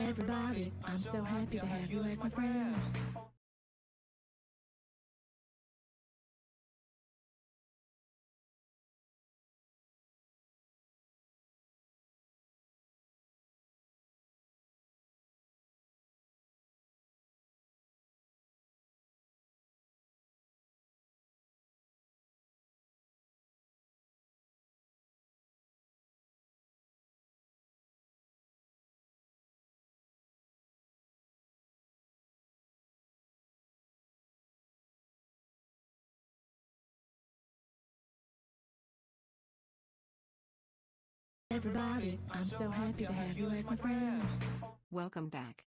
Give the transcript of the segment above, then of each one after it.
Everybody, I'm so happy to have you as my friend. Everybody, I'm so happy to have you as my friend. Welcome back.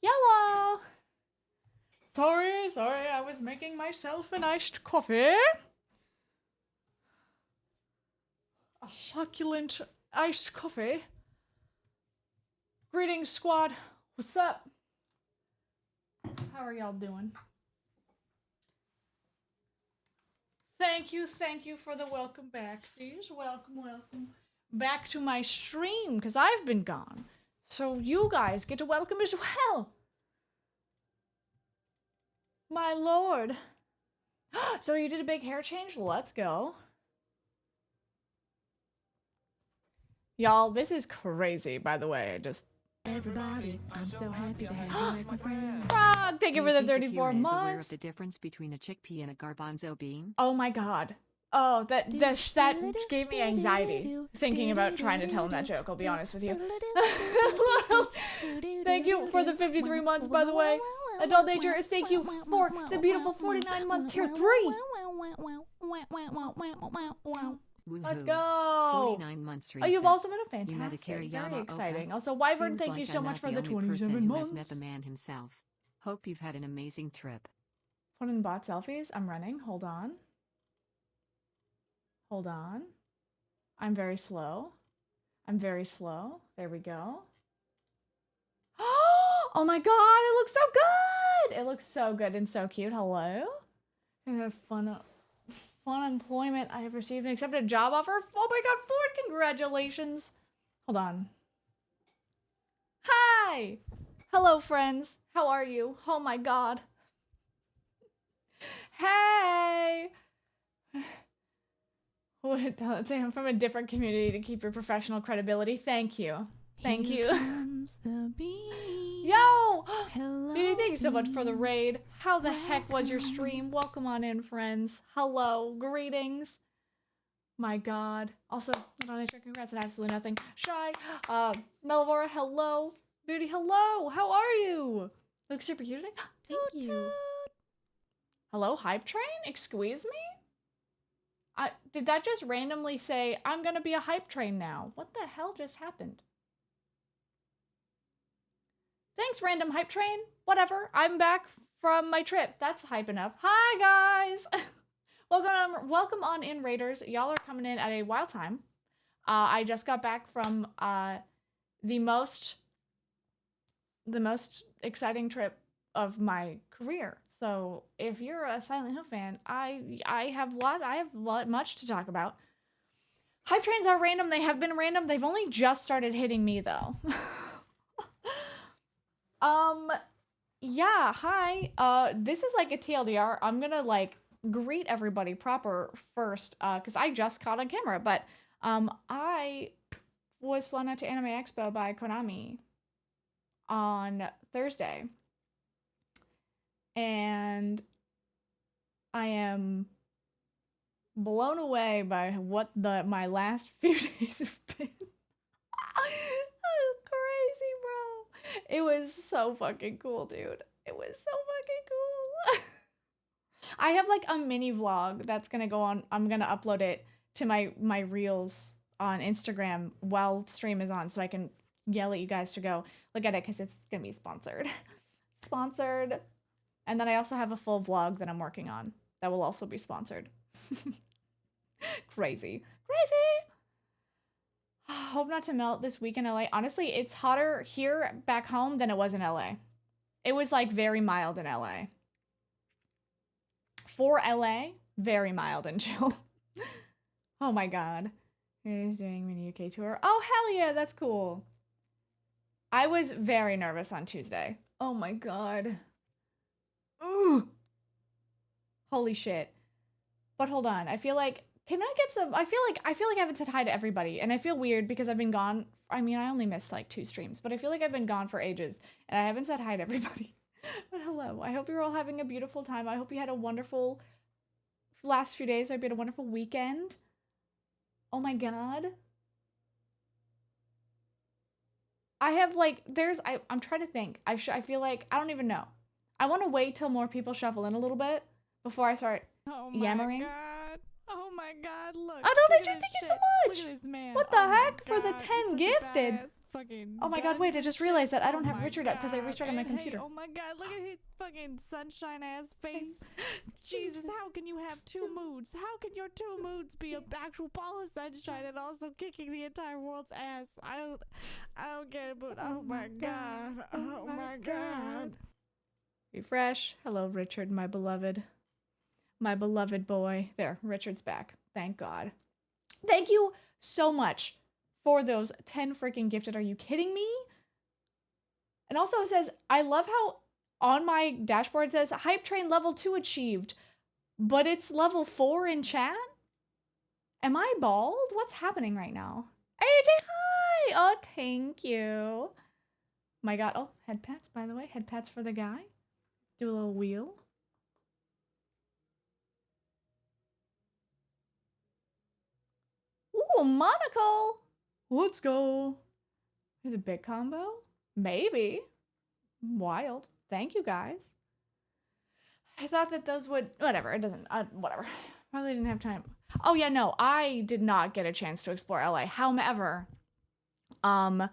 Yellow! Sorry, I was making myself an iced coffee. A succulent iced coffee. Greetings, squad. What's up? How are y'all doing? Thank you for the welcome back, Siege. Welcome back to my stream, because I've been gone. So you guys get to welcome as well. My lord. So you did a big hair change? Let's go. Y'all, this is crazy, by the way. Everybody, I'm so happy to have you as my friend. Frog, thank you for the think 34 Akira is aware months. of the difference between a chickpea and a garbanzo bean? Oh my god. Oh, that gave me anxiety thinking about trying to tell him that joke, I'll be honest with you. Thank you for the 53 months, by the way. Adult Nature, thank you for the beautiful 49-month tier 3. Let's Woohoo. go. 49 months Oh, reset. you've also been a You met fantastic. Akira Very Yamaoka. exciting. Also, Wyvern, Seems thank like you so I'm much not for the only person 27 who months. has met the man himself. Hope you've had an amazing trip. Put in bot selfies. I'm running. Hold on. I'm very slow. There we go. Oh my god, it looks so good! It looks so good and so cute. Hello? I have fun employment. I have received an accepted job offer. Oh my god, Ford, congratulations. Hold on. Hi! Hello, friends. How are you? Oh my god. Hey! I'm from a different community to keep your professional credibility. Thank you. Thank you. Yo! Beauty, thank you so much for the raid. How the heck was your stream? Welcome on in, friends. Hello. Greetings. My god. Also, congrats on absolutely nothing. Shy. Melavora, hello. Beauty, hello. How are you? Looks super cute today. Thank you. Hello, Hype Train? Excuse me? Did that just randomly say, I'm gonna be a Hype Train now? What the hell just happened? Thanks, random Hype Train. Whatever. I'm back from my trip. That's hype enough. Hi, guys. Welcome on in, Raiders. Y'all are coming in at a wild time. I just got back from the most exciting trip of my career. So if you're a Silent Hill fan, I have much to talk about. Hype trains are random. They have been random. They've only just started hitting me though. Yeah, hi. This is like a TLDR. I'm gonna like greet everybody proper first, because I just caught on camera, but I was flown out to Anime Expo by Konami on Thursday. And I am blown away by what my last few days have been. Crazy, bro. It was so fucking cool, dude. It was so fucking cool. I have like a mini vlog that's gonna go on. I'm gonna upload it to my reels on Instagram while stream is on, so I can yell at you guys to go look at it because it's gonna be sponsored. Sponsored. And then I also have a full vlog that I'm working on that will also be sponsored. Crazy. Hope not to melt this week in LA. Honestly, it's hotter here back home than it was in LA. It was like very mild in LA. For LA, very mild and chill. Oh my god. He's doing mini UK tour. Oh, hell yeah, that's cool. I was very nervous on Tuesday. Oh my god. Ugh. Holy shit. But hold on. I feel like can I get some I feel like I haven't said hi to everybody, and I feel weird because I've been gone. I mean, I only missed like 2 streams, but I feel like I've been gone for ages and I haven't said hi to everybody. But hello. I hope you're all having a beautiful time. I hope you had a wonderful last few days. I hope you had a wonderful weekend. Oh my god. I have like I'm trying to think. I feel like I don't even know. I want to wait till more people shuffle in a little bit before I start yammering. God. Oh my god, look. I don't look think at thank this you so shit. much. Look at this man. What the Oh my heck for the God, 10 he's such a gifted? badass. fucking. Oh my god, wait, I just realized that I don't have Richard up because I restarted my computer. Hey, oh my god, look at his fucking sunshine ass face. Jesus, how can you have two moods? How can your two moods be an actual ball of sunshine and also kicking the entire world's ass? I don't get it, but oh my god. Oh my god. Refresh. Hello, Richard, my beloved. My beloved boy. There, Richard's back. Thank God. Thank you so much for those 10 freaking gifted. Are you kidding me? And also it says, I love how on my dashboard it says Hype Train level 2 achieved, but it's level 4 in chat? Am I bald? What's happening right now? AJ, hi! Oh, thank you. My God. Oh, head pats, by the way. Head pats for the guy. Do a little wheel. Ooh, Monaco! Let's go. The big combo? Maybe. Wild. Thank you, guys. I thought that those would... Whatever, it doesn't... whatever. Probably didn't have time. Oh, yeah, no. I did not get a chance to explore LA. However, I've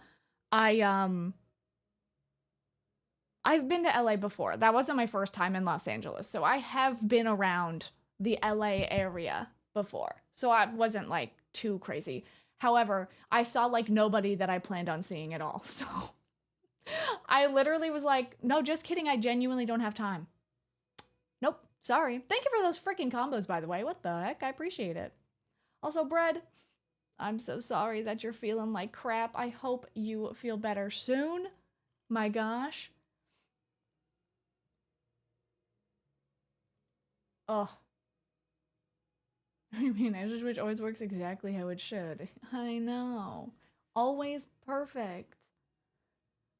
been to LA before. That wasn't my first time in Los Angeles. So I have been around the LA area before. So I wasn't, like, too crazy. However, I saw, like, nobody that I planned on seeing at all. So I literally was like, no, just kidding. I genuinely don't have time. Nope. Sorry. Thank you for those freaking combos, by the way. What the heck? I appreciate it. Also, Bread, I'm so sorry that you're feeling like crap. I hope you feel better soon. My gosh. Oh. I mean, Ashley Switch always works exactly how it should. I know. Always perfect.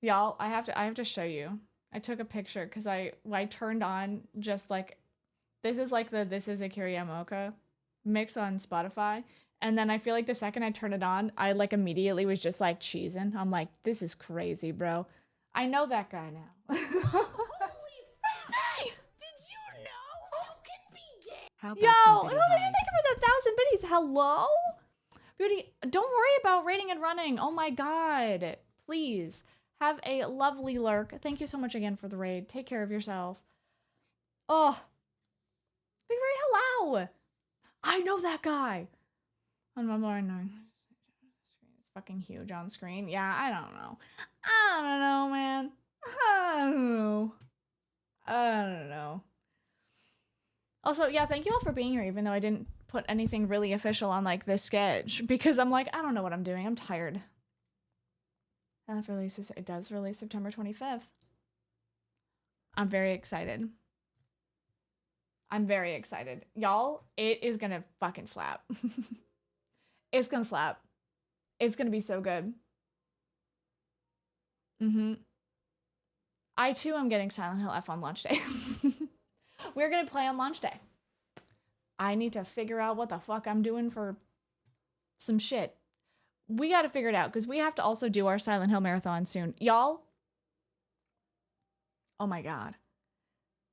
Y'all, I have to show you. I took a picture because I turned on just like, this is like the This Is Akira Yamaoka mix on Spotify. And then I feel like the second I turned it on, I like immediately was just like cheesing. I'm like, this is crazy, bro. I know that guy now. Holy did you know who can be gay? How about Yo, some oh, bitty did you hide? thank you for the 1,000 biddies? Hello? Beauty, don't worry about rating and running. Oh my god. Please. Have a lovely lurk. Thank you so much again for the raid. Take care of yourself. Oh. Big Ray, hello. I know that guy. On my mind. It's fucking huge on screen. Yeah, I don't know. I don't know, man. I don't know. Also, yeah, thank you all for being here, even though I didn't put anything really official on, like, this sketch. Because I'm like, I don't know what I'm doing. I'm tired. It does release September 25th. I'm very excited. I'm very excited. Y'all, it is gonna fucking slap. It's gonna slap. It's gonna be so good. I too am getting Silent Hill F on launch day. We're gonna play on launch day. I need to figure out what the fuck I'm doing for some shit. We gotta figure it out because we have to also do our Silent Hill marathon soon. Y'all? Oh my god.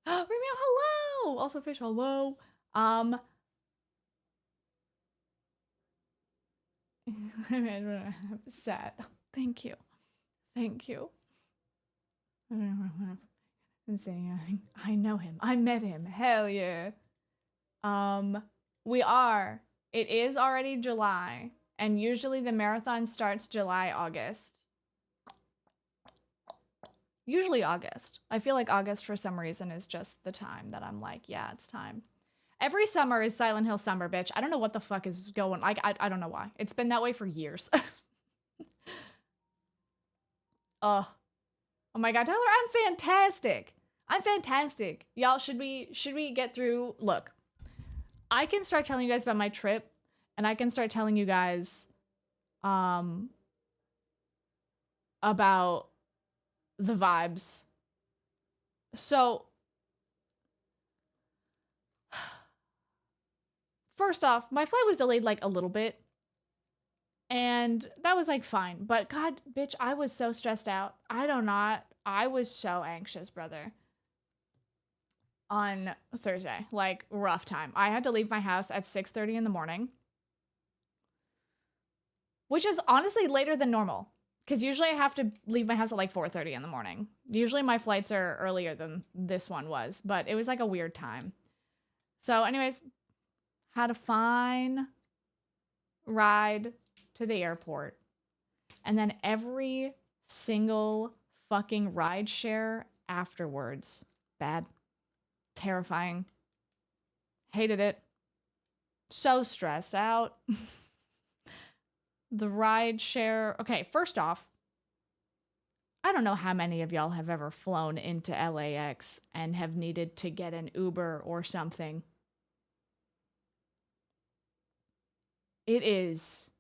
Remio, hello! Also Fish, hello. I'm sad. Thank you. Thank you. I'm saying I know him. I met him. Hell yeah. It is already July. And usually the marathon starts July, August. Usually August. I feel like August for some reason is just the time that I'm like, yeah, it's time. Every summer is Silent Hill summer, bitch. I don't know what the fuck is going on. I don't know why. It's been that way for years. Oh my god, Tyler, I'm fantastic. I'm fantastic. Y'all, should we get through? Look, I can start telling you guys about my trip. And I can start telling you guys about the vibes. So, first off, my flight was delayed like a little bit. And that was like fine. But god, bitch, I was so stressed out. I was so anxious, brother. On Thursday, like rough time. I had to leave my house at 6:30 in the morning. Which is honestly later than normal. Because usually I have to leave my house at like 4:30 in the morning. Usually my flights are earlier than this one was, but it was like a weird time. So anyways, had a fine ride to the airport. And then every single fucking ride share afterwards. Bad. Terrifying. Hated it. So stressed out. The ride share. Okay, first off, I don't know how many of y'all have ever flown into LAX and have needed to get an Uber or something. It is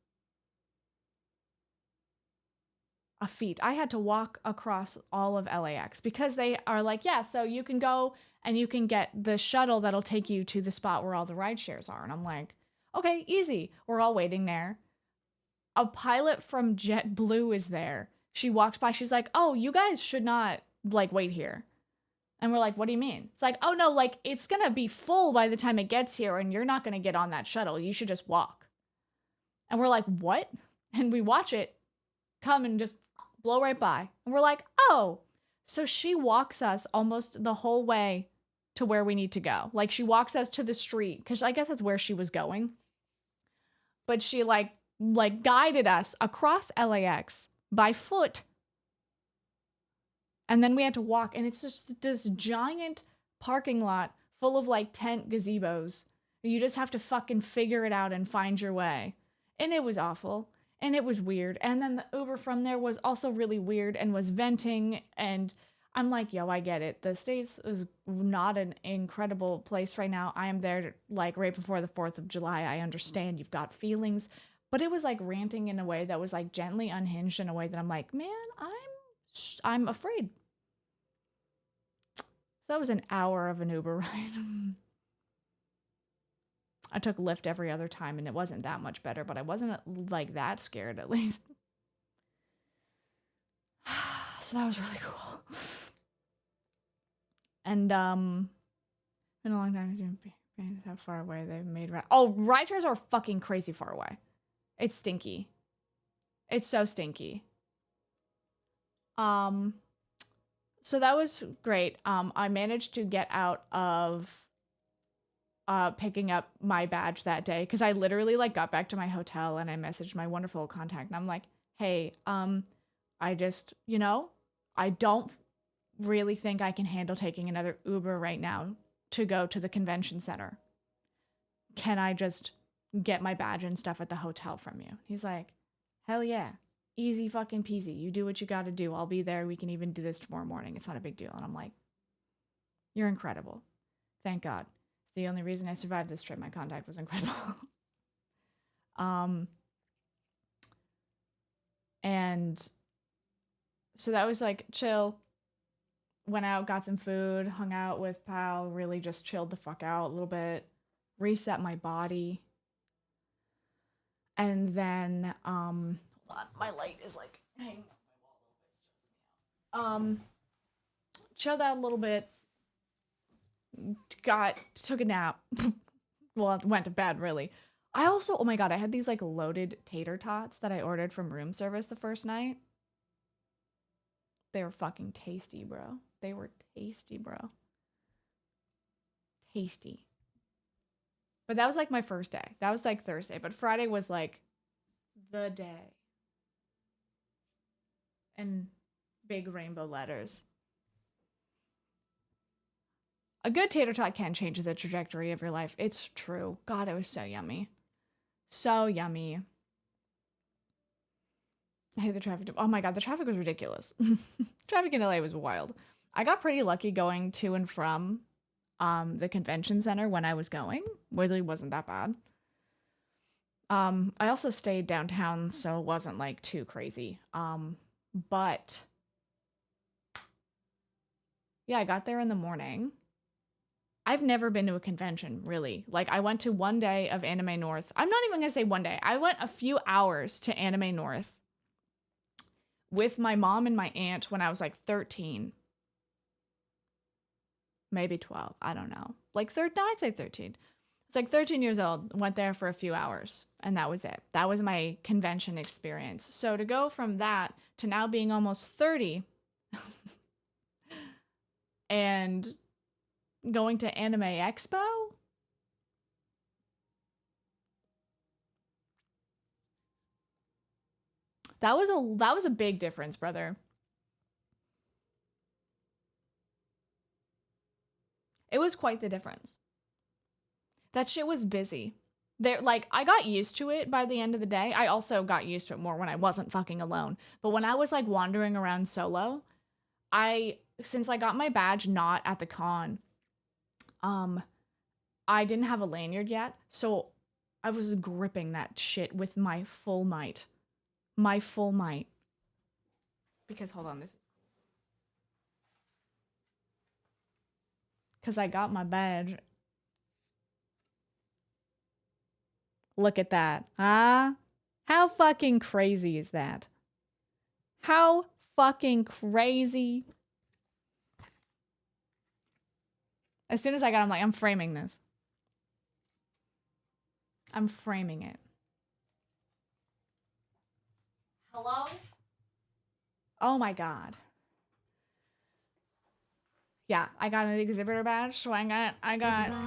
a feat. I had to walk across all of LAX because they are like, yeah, so you can go and you can get the shuttle that'll take you to the spot where all the ride shares are. And I'm like, okay, easy. We're all waiting there. A pilot from JetBlue is there. She walks by. She's like, oh, you guys should not like wait here. And we're like, what do you mean? It's like, oh no, like it's going to be full by the time it gets here and you're not going to get on that shuttle. You should just walk. And we're like, what? And we watch it come and just blow right by. And we're like, oh. So she walks us almost the whole way to where we need to go. Like she walks us to the street because I guess that's where she was going. But she like guided us across LAX by foot. And then we had to walk. And it's just this giant parking lot full of like tent gazebos. You just have to fucking figure it out and find your way. And it was awful. And it was weird. And then the Uber from there was also really weird and was venting. And I'm like, yo, I get it. The States is not an incredible place right now. I am there like right before the 4th of July. I understand you've got feelings. But it was like ranting in a way that was like gently unhinged in a way that I'm like, man, I'm afraid. So that was an hour of an Uber ride. I took Lyft every other time and it wasn't that much better, but I wasn't like that scared at least. So that was really cool. And been a long time since how far away they've made ride shares are fucking crazy far away. It's stinky. It's so stinky. So that was great. I managed to get out of picking up my badge that day because I literally like got back to my hotel and I messaged my wonderful contact and I'm like, hey, I just, I don't really think I can handle taking another Uber right now to go to the convention center. Can I just get my badge and stuff at the hotel from you? He's like, hell yeah. Easy fucking peasy. You do what you got to do. I'll be there. We can even do this tomorrow morning. It's not a big deal. And I'm like, you're incredible. Thank God. It's the only reason I survived this trip. My contact was incredible. And so that was like chill. Went out, got some food, hung out with pal, really just chilled the fuck out a little bit, reset my body. And then, hold on, my light is like hanging off my wall a little bit, chilled out a little bit, took a nap. Well, went to bed really. I also, oh my God, I had these like loaded tater tots that I ordered from room service the first night. They were fucking tasty, bro. They were tasty, bro. Tasty. But that was like my first day. That was like Thursday. But Friday was like the day. And big rainbow letters. A good tater tot can change the trajectory of your life. It's true. God, it was so yummy. So yummy. I hate the traffic. Oh my God, the traffic was ridiculous. Traffic in LA was wild. I got pretty lucky going to and from the convention center when I was going. Really wasn't that bad. I also stayed downtown, so it wasn't like too crazy. But yeah, I got there in the morning. I've never been to a convention, really. Like, I went to one day of Anime North. I'm not even going to say one day. I went a few hours to Anime North with my mom and my aunt when I was like 13. Maybe 12. I don't know. Like, no, I'd say 13. It's like 13 years old, went there for a few hours, and that was it. That was my convention experience. So to go from that to now being almost 30 and going to Anime Expo? That was a big difference, brother. It was quite the difference. That shit was busy. There, like, I got used to it by the end of the day. I also got used to it more when I wasn't fucking alone. But when I was like wandering around solo, since I got my badge not at the con, I didn't have a lanyard yet, so I was gripping that shit with my full might. My full might. Because hold on, because I got my badge. Look at that. Huh? How fucking crazy is that? How fucking crazy. As soon as I got it, I'm like, I'm framing this. I'm framing it. Hello? Oh my god. Yeah, I got an exhibitor badge, so I got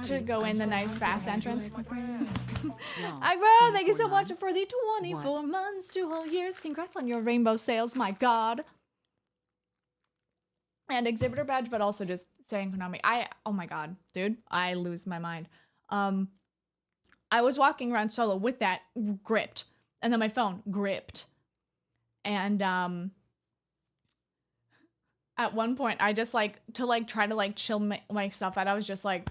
to go in the nice fast entrance. Bro, thank you so much for the 24 months, 2 whole years. Congrats on your rainbow sales, my god. And exhibitor badge, but also just saying Konami. Oh my god, dude, I lose my mind. I was walking around solo with that gripped, and then my phone gripped. And at one point, I just like to like try to like chill myself out. I was just like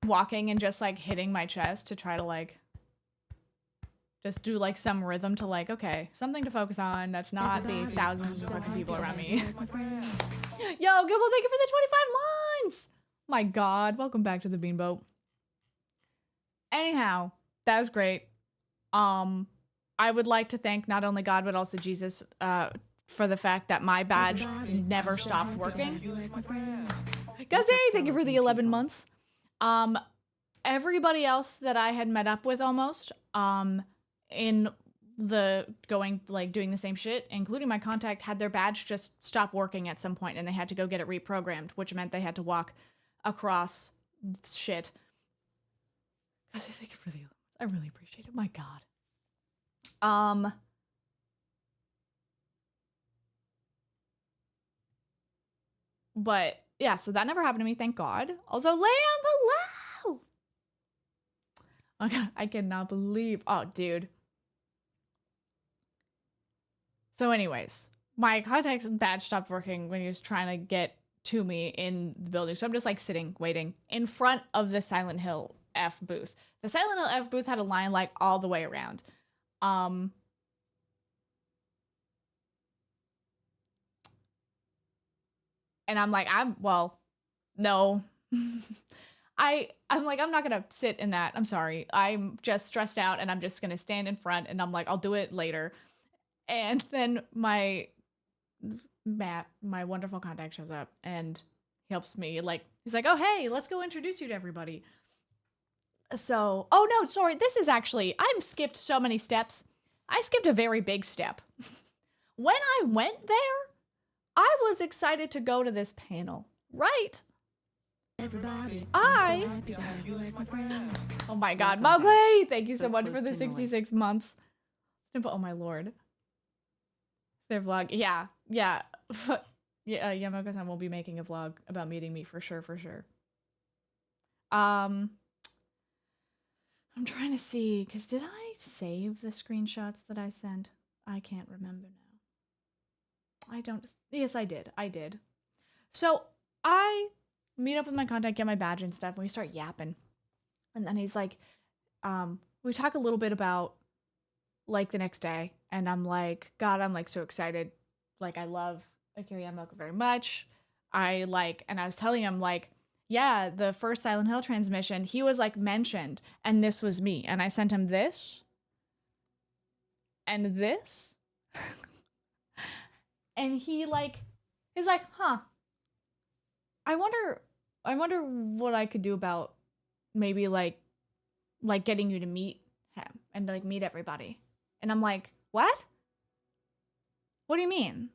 walking and just like hitting my chest to try to like just do like some rhythm to like, okay, something to focus on. That's not the thousands of fucking people around me. Yo, Gibble, thank you for the 25 months. My god, welcome back to the Beanboat. Anyhow, that was great. I would like to thank not only God but also Jesus for the fact that my badge never stopped working. Gazzy, thank you for the 11 months. Everybody else that I had met up with almost in the doing the same shit, including my contact, had their badge just stop working at some point and they had to go get it reprogrammed, which meant they had to walk across shit. Gazzy, thank you for the 11 months. I really appreciate it. My god. But yeah, so that never happened to me, thank God. Also, Lamb, hello! Oh god, I cannot believe. Oh, dude. So anyways, my contact's badge stopped working when he was trying to get to me in the building. So I'm just like sitting, waiting in front of the Silent Hill F booth. The Silent Hill F booth had a line like all the way around. And I'm like, no. I'm like, I'm not gonna sit in that. I'm sorry. I'm just stressed out and I'm just gonna stand in front and I'm like, I'll do it later. And then Matt, my wonderful contact, shows up and helps me. Like, he's like, oh, hey, let's go introduce you to everybody. So, oh no, sorry. This is actually, I'm skipped so many steps. I skipped a very big step. When I went there, I was excited to go to this panel, right? Everybody. Oh my god, Mowgli! Thank you so much for the 66 months. Oh my lord. Their vlog, yeah. Yeah, Yamaoka-san will be making a vlog about meeting me for sure. I'm trying to see, because did I save the screenshots that I sent? I can't remember now. Yes, I did. So I meet up with my contact, get my badge and stuff, and we start yapping. And then he's like, we talk a little bit about like the next day, and I'm like, God, I'm like so excited. Like, I love Akira Yamaoka very much. And I was telling him like, yeah, the first Silent Hill transmission, he was like mentioned, and this was me. And I sent him this and this. And he's like, huh, I wonder what I could do about maybe like getting you to meet him and like meet everybody. And I'm like, what? What do you mean?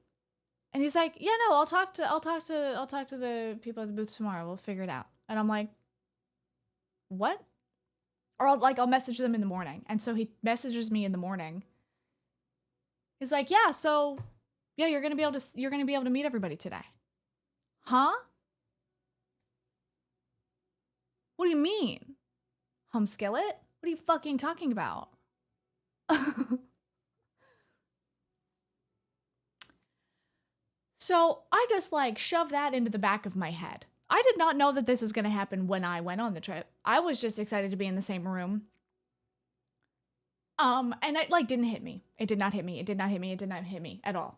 And he's like, yeah, no, I'll talk to the people at the booth tomorrow. We'll figure it out. And I'm like, what? Or I'll message them in the morning. And so he messages me in the morning. He's like, yeah, so yeah, you're gonna be able to meet everybody today. Huh? What do you mean? Home skillet? What are you fucking talking about? So I just like shoved that into the back of my head. I did not know that this was going to happen when I went on the trip. I was just excited to be in the same room. And it like didn't hit me. It did not hit me. It did not hit me. It did not hit me at all.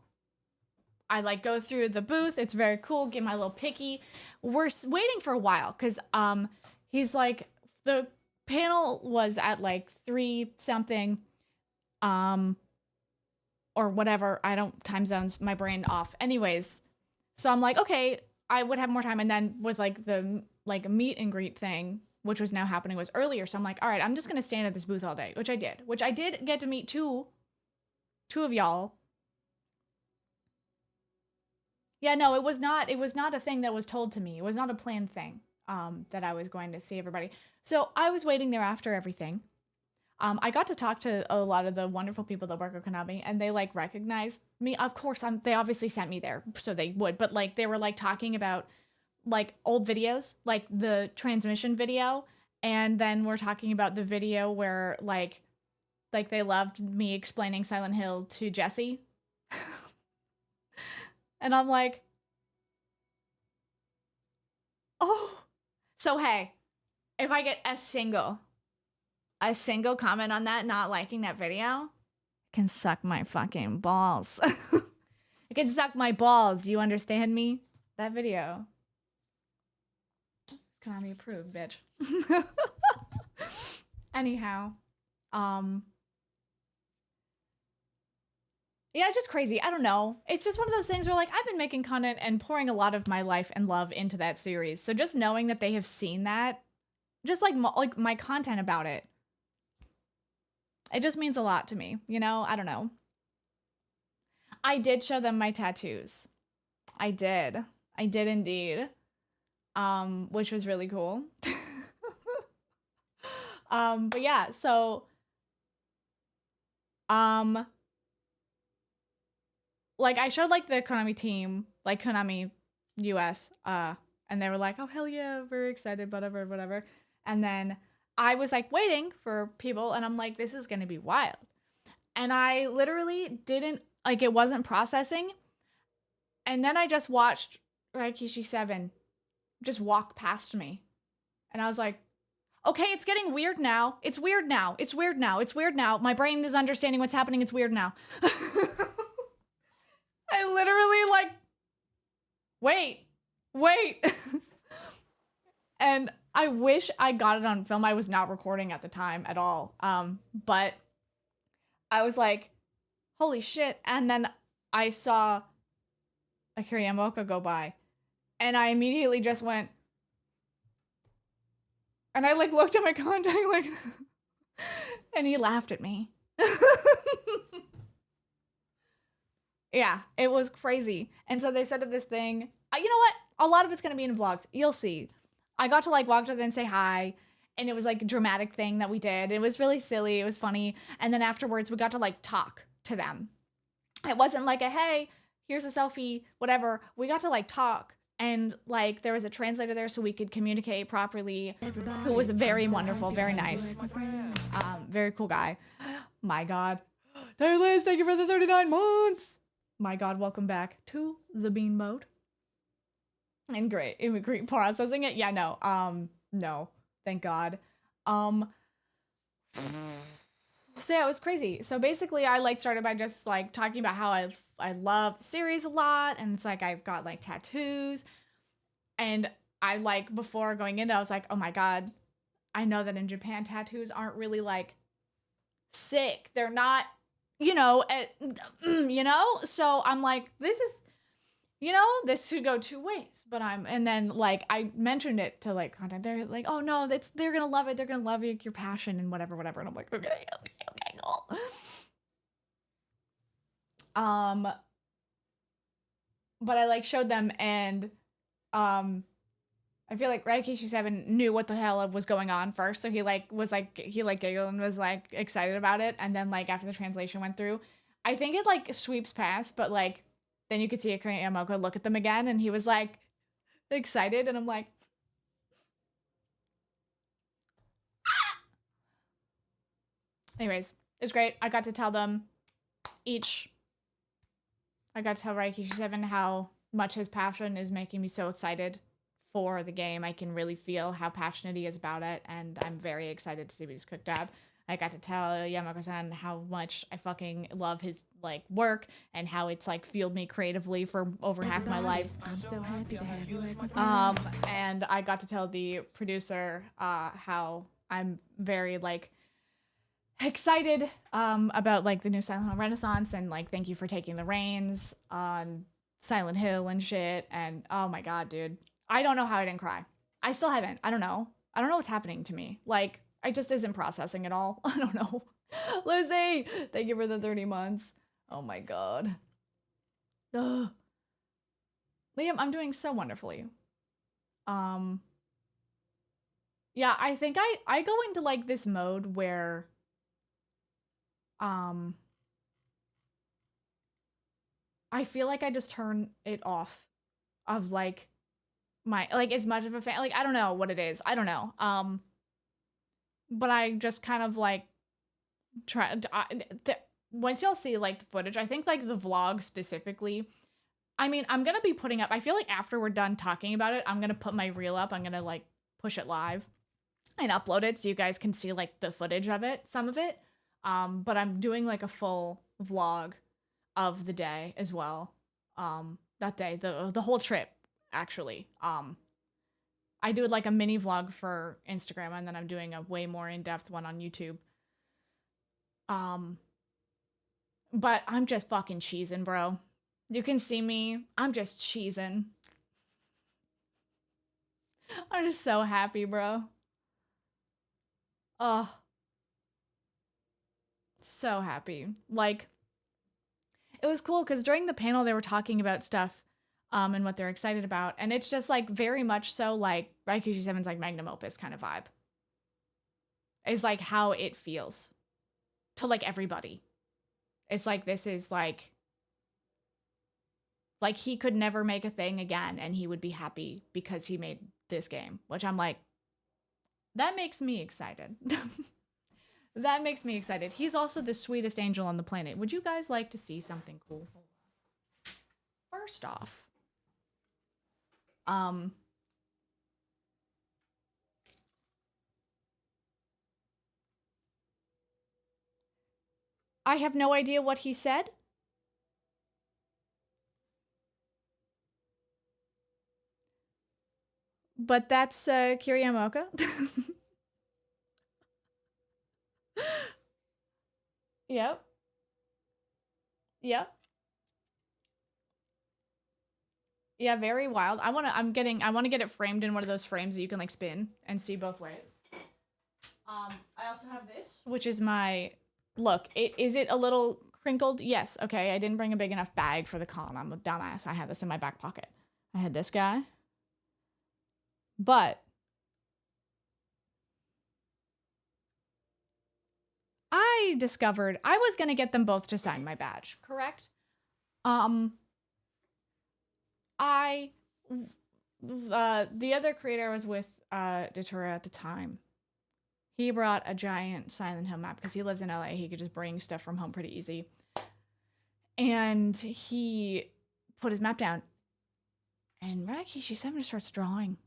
I like go through the booth. It's very cool. Get my little picky. We're waiting for a while because he's like, the panel was at like 3 something. Or whatever, I don't, time zones, my brain off. Anyways, so I'm like, okay, I would have more time. And then with like the like meet and greet thing, which was now happening, was earlier. So I'm like, all right, I'm just going to stand at this booth all day, which I did get to meet two of y'all. Yeah, no, it was not a thing that was told to me. It was not a planned thing that I was going to see everybody. So I was waiting there after everything. I got to talk to a lot of the wonderful people that work at Konami, and they like recognized me. Of course, they obviously sent me there, so they would. But like they were like talking about like old videos, like the transmission video, and then we're talking about the video where like they loved me explaining Silent Hill to Jesse, and I'm like, oh, so hey, if I get a single comment on that, not liking that video, it can suck my fucking balls. It can suck my balls. You understand me? That video. It's Konami approved, bitch. Anyhow. Yeah, it's just crazy. I don't know. It's just one of those things where like I've been making content and pouring a lot of my life and love into that series. So just knowing that they have seen that, just like my content about it, it just means a lot to me, you know? I don't know. I did show them my tattoos. I did indeed. Which was really cool. But yeah, so like I showed like the Konami team, like Konami US, and they were like, "Oh hell yeah, very excited, whatever." And then I was like waiting for people, and I'm like, this is gonna be wild. And I literally didn't, like, it wasn't processing. And then I just watched Raikishi 7 just walk past me. And I was like, okay, it's getting weird now. It's weird now. It's weird now. It's weird now. My brain is understanding what's happening. It's weird now. I literally like, wait. And I wish I got it on film. I was not recording at the time at all. But I was like, holy shit. And then I saw Akira Yamaoka go by. And I immediately just went. And I like looked at my contact like. And he laughed at me. Yeah, it was crazy. And so they said of this thing, you know what? A lot of it's going to be in vlogs. You'll see. I got to like walk to them and say hi, and it was like a dramatic thing that we did. It was really silly. It was funny. And then afterwards we got to like talk to them. It wasn't like a, hey, here's a selfie, whatever. We got to like talk, and like there was a translator there so we could communicate properly, who was very wonderful, very nice. Very cool guy. My God. Hey Liz, thank you for the 39 months. My God, welcome back to the bean mode. And great processing it. Yeah, no, thank God. So yeah, it was crazy. So basically I like started by just like talking about how I love the series a lot, and it's like I've got like tattoos, and I like before going into, I was like, oh my God, I know that in Japan tattoos aren't really like sick. They're not, you know, so I'm like, this is, you know, this should go two ways, but and then like I mentioned it to like content. They're like, oh no, they're gonna love it. They're gonna love your passion and whatever. And I'm like, okay, cool. But I like showed them and I feel like Raikishu7 knew what the hell was going on first, so he giggled and was like excited about it, and then like after the translation went through, I think it like sweeps past, but like then you could see Akira Yamaoka look at them again, and he was like excited, and I'm like, anyways, it's great. I got to tell them each. I got to tell Raikishu7 how much his passion is making me so excited for the game. I can really feel how passionate he is about it, and I'm very excited to see what he's cooked up. I got to tell Yamaoka-san how much I fucking love his like work and how it's like fueled me creatively for over half my life. I'm so happy to have you as my friend. And I got to tell the producer how I'm very like excited about like the new Silent Hill Renaissance, and like thank you for taking the reins on Silent Hill and shit. And oh my god, dude, I don't know how I didn't cry. I still haven't. I don't know what's happening to me. Like I just isn't processing it all. I don't know. Lucy, thank you for the 30 months. Oh my god. Ugh. Liam, I'm doing so wonderfully. Yeah, I think I go into like this mode where I feel like I just turn it off of like my like as much of a fan, like I don't know what it is. I don't know. But I just kind of like try once y'all see like the footage, I think like the vlog specifically, I mean, I'm gonna be putting up, I feel like after we're done talking about it, I'm gonna put my reel up. I'm gonna like push it live and upload it so you guys can see like the footage of it, some of it. But I'm doing like a full vlog of the day as well. That day, the whole trip actually. I do like a mini vlog for Instagram, and then I'm doing a way more in-depth one on YouTube. But I'm just fucking cheesing, bro. You can see me. I'm just cheesing. I'm just so happy, bro. Oh. So happy. Like, it was cool because during the panel they were talking about stuff and what they're excited about, and it's just like very much so like Raikishu7's like magnum opus kind of vibe. Is like how it feels to like everybody. It's like this is like he could never make a thing again and he would be happy because he made this game, which I'm like, that makes me excited. That makes me excited. He's also the sweetest angel on the planet. Would you guys like to see something cool? First off, I have no idea what he said. But that's Akira Yamaoka. Yep. Yep. Yeah, very wild. I want to get it framed in one of those frames that you can like spin and see both ways. I also have this, which is my look. Is it a little crinkled? Yes. Okay, I didn't bring a big enough bag for the con. I'm a dumbass. I had this in my back pocket. I had this guy. But I discovered I was going to get them both to sign my badge, correct? The other creator I was with, Datura at the time, he brought a giant Silent Hill map because he lives in LA. He could just bring stuff from home pretty easy. And he put his map down. And Raikishu7 just starts drawing.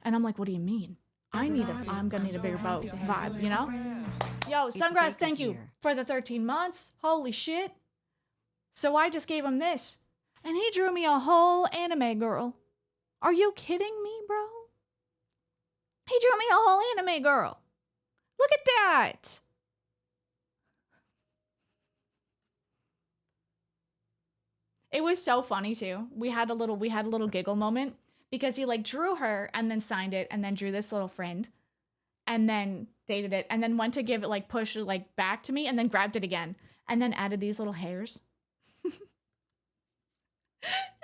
And I'm like, what do you mean? I'm gonna need a bigger boat vibe, you know? Yo, Sungrass, thank you for the 13 months. Holy shit. So I just gave him this. And he drew me a whole anime girl. Are you kidding me, bro? He drew me a whole anime girl. Look at that. It was so funny too. We had a little giggle moment because he like drew her and then signed it and then drew this little friend and then dated it and then went to give it like push it like back to me and then grabbed it again and then added these little hairs.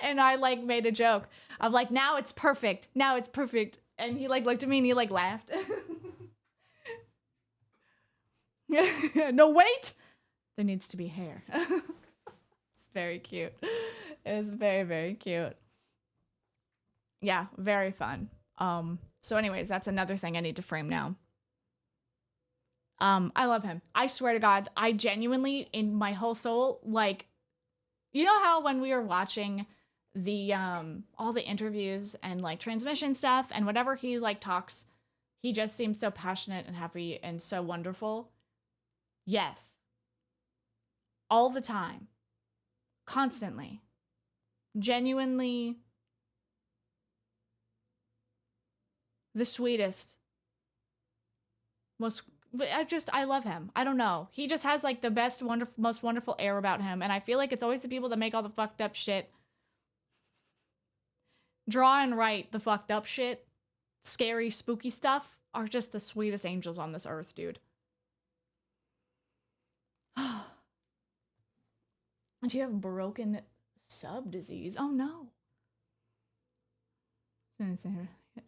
And I like made a joke of like, now it's perfect. Now it's perfect. And he like looked at me and he like laughed. No, wait. There needs to be hair. It's very cute. It was very, very cute. Yeah, very fun. So anyways, that's another thing I need to frame now. I love him. I swear to God, I genuinely, in my whole soul, like, you know how when we were watching the all the interviews and like transmission stuff and whatever he like talks, he just seems so passionate and happy and so wonderful. Yes. All the time. Constantly. Genuinely the sweetest. I love him. I don't know. He just has like the best, wonderful, most wonderful air about him. And I feel like it's always the people that make all the fucked up shit. Draw and write the fucked up shit. Scary, spooky stuff are just the sweetest angels on this earth, dude. Do you have broken sub disease? Oh no.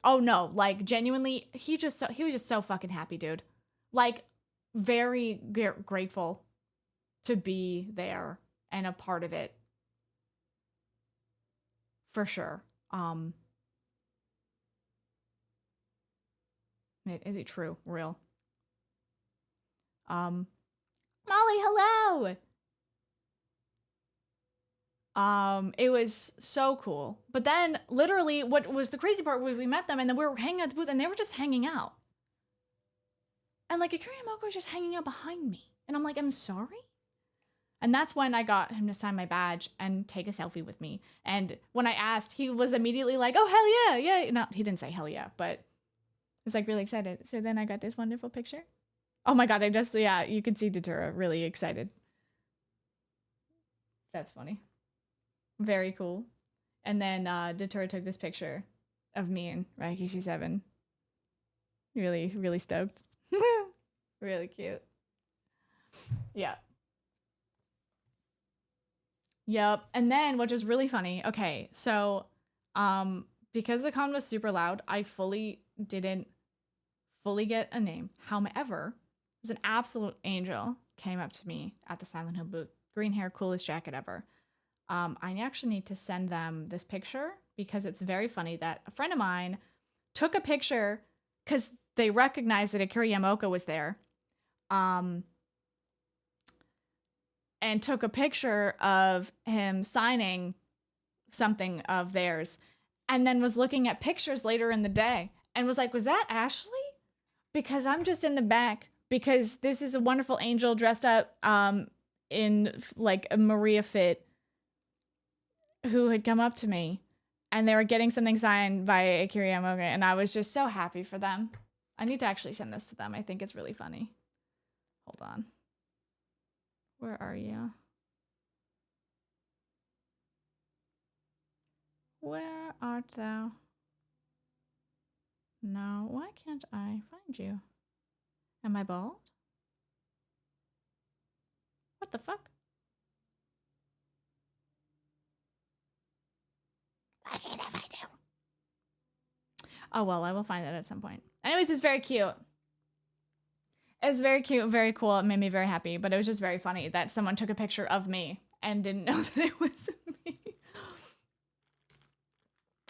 Oh no, like genuinely, he was just so fucking happy, dude. Like very grateful to be there and a part of it. For sure. Is it true? Real. Molly, hello. It was so cool. But then literally what was the crazy part was we met them and then we were hanging at the booth and they were just hanging out. And like Akira Yamaoka was just hanging out behind me. And I'm like, I'm sorry? And that's when I got him to sign my badge and take a selfie with me. And when I asked, he was immediately like, oh, hell yeah, yeah. No, he didn't say hell yeah, but it's like really excited. So then I got this wonderful picture. Oh my God, yeah, you could see Datura really excited. That's funny. Very cool. And then Datura took this picture of me and Raikishi 7. Really, really stoked. Really cute. Yeah. Yep. And then, which is really funny. Okay, so because the con was super loud, I didn't fully get a name. However, there's an absolute angel came up to me at the Silent Hill booth. Green hair, coolest jacket ever. I actually need to send them this picture because it's very funny that a friend of mine took a picture because they recognized that Akira Yamaoka was there. And took a picture of him signing something of theirs and then was looking at pictures later in the day and was like, was that Ashley? Because I'm just in the back because this is a wonderful angel dressed up in like a Maria fit who had come up to me and they were getting something signed by Akira Yamaoka and I was just so happy for them. I need to actually send this to them. I think it's really funny. Hold on. Where are you? Where art thou? No, why can't I find you? Am I bald? What the fuck? Why can't I find you? Oh well, I will find it at some point. Anyways, it's very cute. It was very cute, very cool. It made me very happy, but it was just very funny that someone took a picture of me and didn't know that it was me.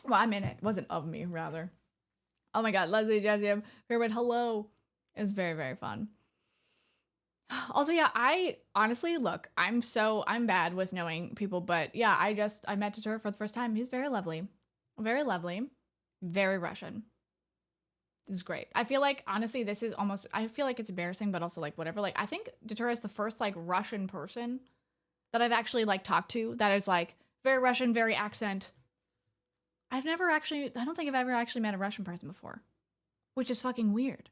Well, I mean, it wasn't of me, rather. Oh my God, Leslie, Jazzy, Fairwood, hello. It was very, very fun. Also, yeah, I honestly, look, I'm bad with knowing people, but yeah, I met Datura for the first time. He's very lovely, very Russian. This is great. I feel like, honestly, I feel like it's embarrassing, but also like whatever. Like, I think Datura is the first like Russian person that I've actually like talked to that is like very Russian, very accent. I don't think I've ever actually met a Russian person before, which is fucking weird.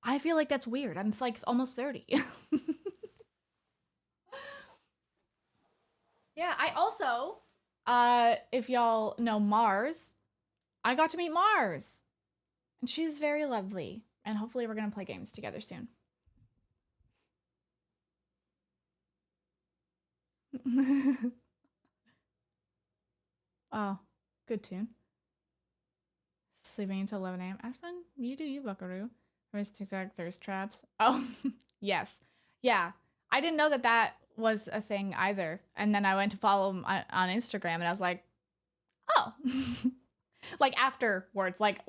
I feel like that's weird. I'm like almost 30. Yeah, I also, if y'all know Mars, I got to meet Mars. And she's very lovely. And hopefully we're going to play games together soon. Oh, good tune. Sleeping until 11 a.m. Aspen, you do you, buckaroo. Where's TikTok thirst traps? Oh, yes. Yeah. I didn't know that that was a thing either. And then I went to follow him on Instagram and I was like, oh. Like afterwards, like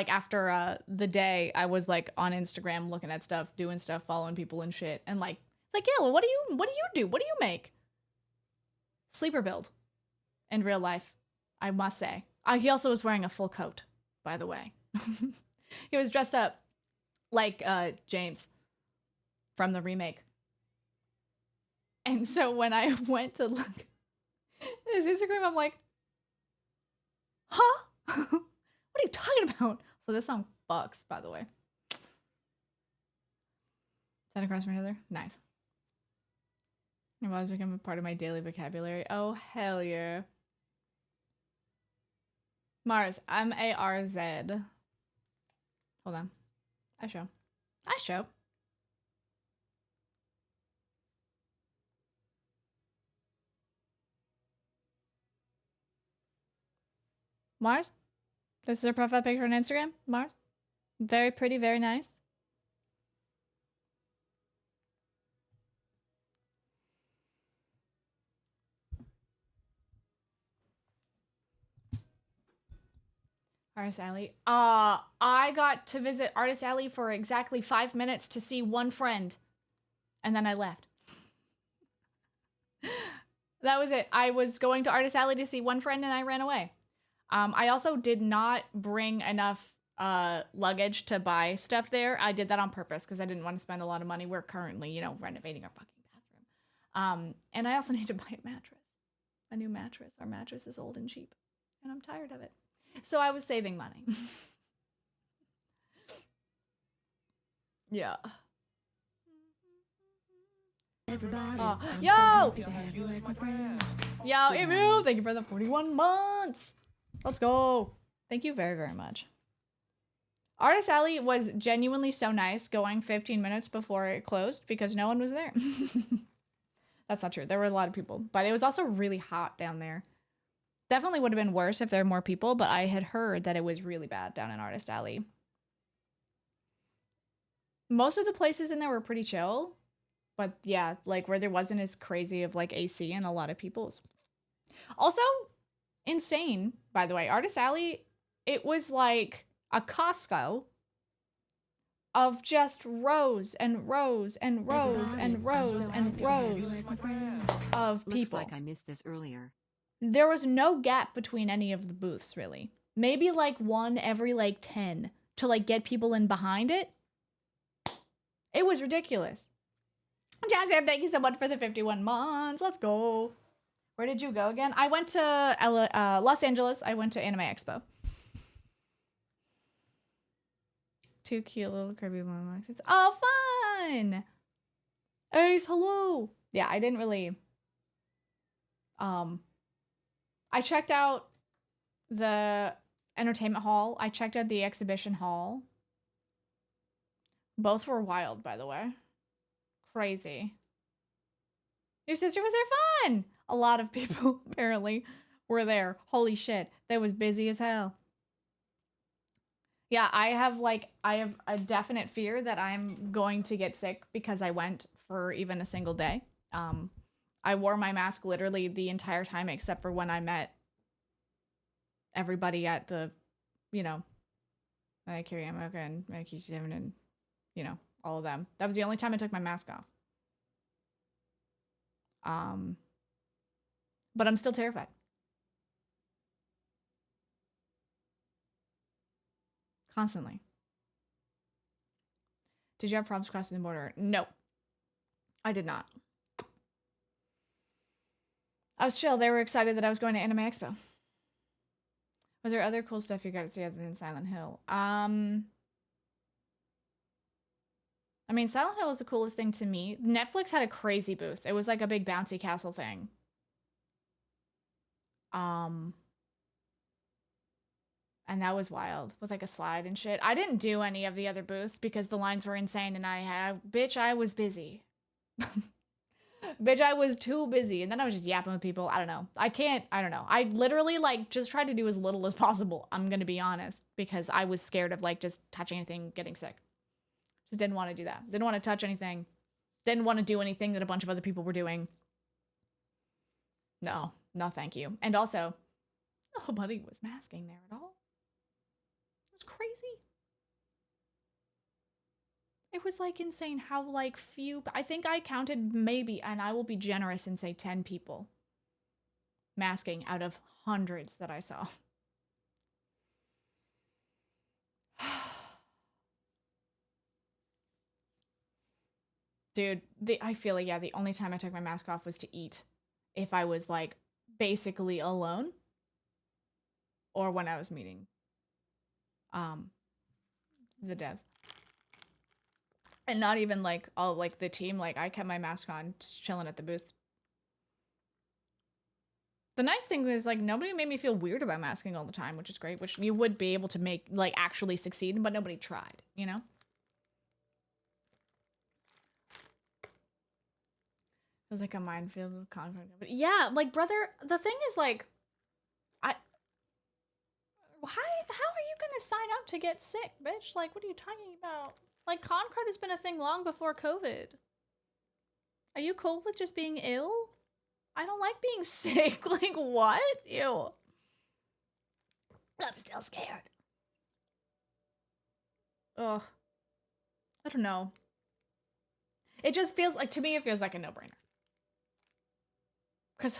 after the day I was like on Instagram looking at stuff, doing stuff, following people and shit. And like, it's like, yeah, well, what do you do? What do you make? Sleeper build in real life, I must say. He also was wearing a full coat, by the way. He was dressed up like James from the remake. And so when I went to look at his Instagram, I'm like, huh? What are you talking about? So this song fucks, by the way. Sat across from another? Nice. Your words become a part of my daily vocabulary. Oh, hell yeah. Mars, M-A-R-Z. Hold on. I show. Mars? This is her profile picture on Instagram? Mars? Very pretty, very nice. Artist Alley. I got to visit Artist Alley for exactly 5 minutes to see one friend. And then I left. That was it. I was going to Artist Alley to see one friend and I ran away. I also did not bring enough luggage to buy stuff there. I did that on purpose because I didn't want to spend a lot of money. We're currently, you know, renovating our fucking bathroom. And I also need to buy a mattress. A new mattress. Our mattress is old and cheap. And I'm tired of it. So I was saving money. Yeah. Yo! Yo, Emu! Thank you for the 41 months! Let's go! Thank you very, very much. Artist Alley was genuinely so nice going 15 minutes before it closed because no one was there. That's not true. There were a lot of people. But it was also really hot down there. Definitely would have been worse if there were more people, but I had heard that it was really bad down in Artist Alley. Most of the places in there were pretty chill. But yeah, like where there wasn't as crazy of like AC and a lot of people. Also, insane, by the way. Artist Alley, it was like a Costco of just rows and rows and rows and rows and rows of people. Looks like I missed this earlier. There was no gap between any of the booths, really. Maybe like one every like 10 to like get people in behind it. It was ridiculous. Jazzy, thank you so much for the 51 months. Let's go. Where did you go again? I went to Los Angeles. I went to Anime Expo. 2 cute little Kirby momos. It's all fun. Ace, hello. Yeah, I didn't really. I checked out the entertainment hall. I checked out the exhibition hall. Both were wild, by the way. Crazy. Your sister was there fun. A lot of people apparently were there. Holy shit. That was busy as hell. Yeah, I have a definite fear that I'm going to get sick because I went for even a single day. I wore my mask literally the entire time except for when I met everybody at the, you know, MET AKIRA YAMAOKA and MET and, you know, all of them. That was the only time I took my mask off. But I'm still terrified. Constantly. Did you have problems crossing the border? No. I did not. I was chill. They were excited that I was going to Anime Expo. Was there other cool stuff you got to see other than Silent Hill? I mean, Silent Hill was the coolest thing to me. Netflix had a crazy booth. It was like a big bouncy castle thing. Um, and that was wild with like a slide and shit. I didn't do any of the other booths because the lines were insane and I was busy. Bitch, I was too busy. And then I was just yapping with people. I don't know. I don't know. I literally like just tried to do as little as possible. I'm going to be honest because I was scared of like just touching anything, getting sick. Just didn't want to do that. Didn't want to touch anything. Didn't want to do anything that a bunch of other people were doing. No, thank you. And also, nobody was masking there at all. It was crazy. It was like insane how like few, I think I counted maybe, and I will be generous and say 10 people masking out of hundreds that I saw. Dude, I feel like, yeah, the only time I took my mask off was to eat. If I was like basically alone or when I was meeting the devs. And not even like all like the team, like I kept my mask on, just chilling at the booth. The nice thing was like nobody made me feel weird about masking all the time, which is great, which you would be able to make like actually succeed, but nobody tried, you know? It was like a minefield of conflict. But yeah, like brother, the thing is like how are you gonna sign up to get sick, bitch? Like what are you talking about? Like Concorde has been a thing long before COVID. Are you cool with just being ill? I don't like being sick. Like what? Ew. I'm still scared. Ugh. I don't know. It just feels like, to me, it feels like a no-brainer. Because,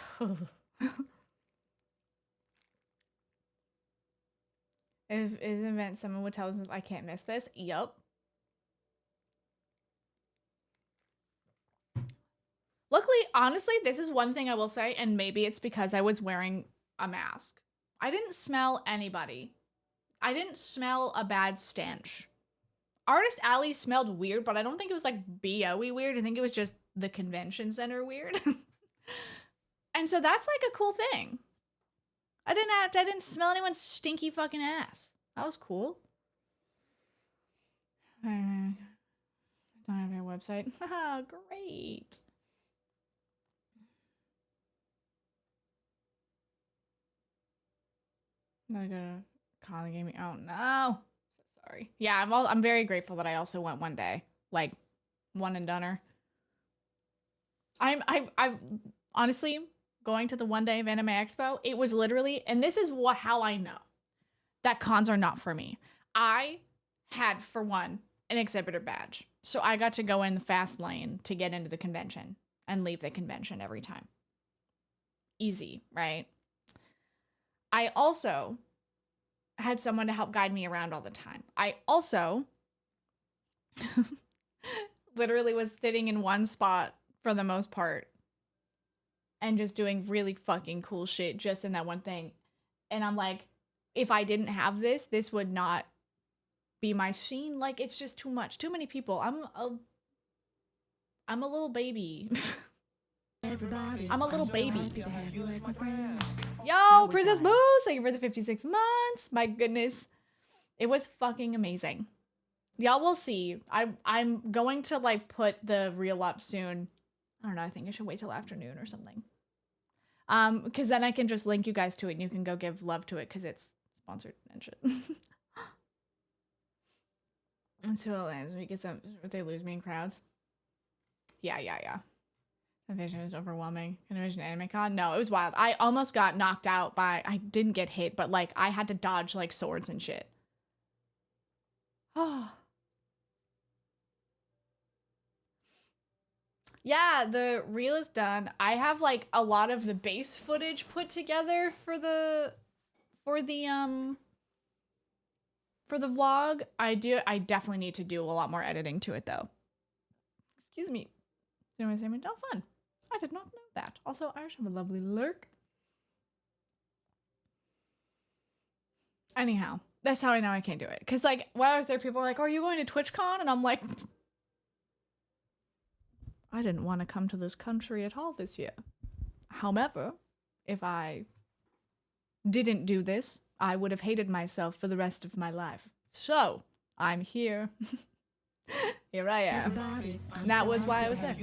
if is an event someone would tell them I can't miss this, yup. Luckily, honestly, this is one thing I will say, and maybe it's because I was wearing a mask. I didn't smell anybody. I didn't smell a bad stench. Artist Alley smelled weird, but I don't think it was like BO-y weird. I think it was just the convention center weird. And so that's like a cool thing. I didn't smell anyone's stinky fucking ass. That was cool. I don't have your website. Haha, great. I gotta call the gaming. Oh no. So sorry. Yeah, I'm very grateful that I also went one day. Like one and doneer. I've honestly going to the one day of Anime Expo, it was literally, and this is how I know that cons are not for me. I had, for one, an exhibitor badge. So I got to go in the fast lane to get into the convention and leave the convention every time. Easy, right? I also had someone to help guide me around all the time. I also literally was sitting in one spot for the most part and just doing really fucking cool shit just in that one thing. And I'm like, if I didn't have this, this would not be my scene. Like, it's just too much. Too many people. I'm a little baby. Everybody, I'm a little baby. Yo, Princess Moose, thank you for the 56 months. My goodness. It was fucking amazing. Y'all will see. I'm going to like put the reel up soon. I don't know, I think I should wait till afternoon or something. Because then I can just link you guys to it and you can go give love to it because it's sponsored and shit. Until if they lose me in crowds. Yeah. The vision is overwhelming. Can you imagine Anime Con? No, it was wild. I almost got knocked out by, I didn't get hit, but like I had to dodge like swords and shit. Oh. Yeah, the reel is done. I have like a lot of the base footage put together for the vlog. I definitely need to do a lot more editing to it though. Excuse me. Did I say oh fun? I did not know that. Also, Irish have a lovely lurk. Anyhow, that's how I know I can't do it. Cause like when I was there, people were like, "Are you going to TwitchCon?" And I'm like, I didn't want to come to this country at all this year. However, if I didn't do this, I would have hated myself for the rest of my life. So, I'm here. Here I am. And that was why I was there.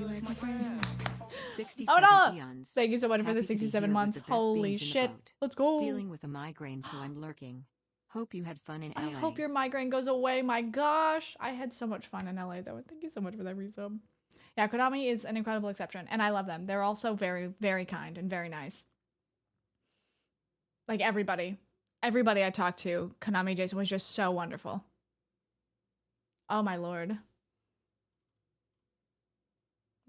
67 Oh no! eons. Thank you so much for Happy the to be 67 here with months. the best Holy beans in the shit. boat. Let's go. Dealing with a migraine, so I'm lurking. Hope you had fun in LA. I hope your migraine goes away. My gosh. I had so much fun in LA though. Thank you so much for that resub. Yeah, Konami is an incredible exception, and I love them. They're also very, very kind and very nice. Like everybody. Everybody I talked to, Konami Jason was just so wonderful. Oh my lord.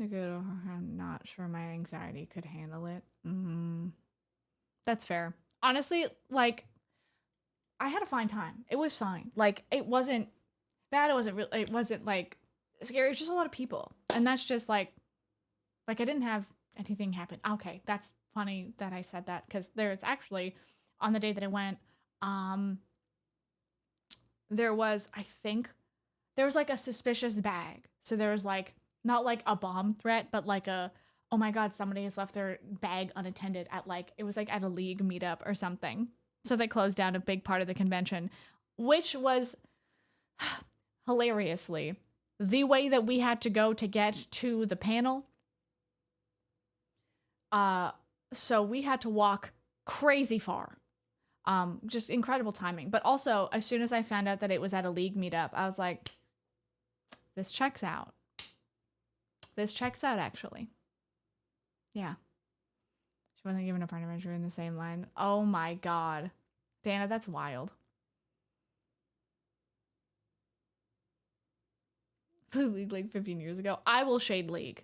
I'm not sure my anxiety could handle it. That's fair. Honestly, like, I had a fine time. It was fine. Like, it wasn't bad. It wasn't like scary. It was just a lot of people. And that's just like I didn't have anything happen. Okay, that's funny that I said that because there's actually, on the day that I went, there was, I think, there was like a suspicious bag. So there was like, not like a bomb threat, but like a, oh my god, somebody has left their bag unattended at like, it was like at a league meetup or something. So they closed down a big part of the convention, which was hilariously the way that we had to go to get to the panel. So we had to walk crazy far. Just incredible timing. But also, as soon as I found out that it was at a league meetup, I was like, this checks out. This checks out, actually. Yeah. She wasn't given a partner measure in the same line. Oh my god. Dana, that's wild. League like 15 years ago. I will shade League.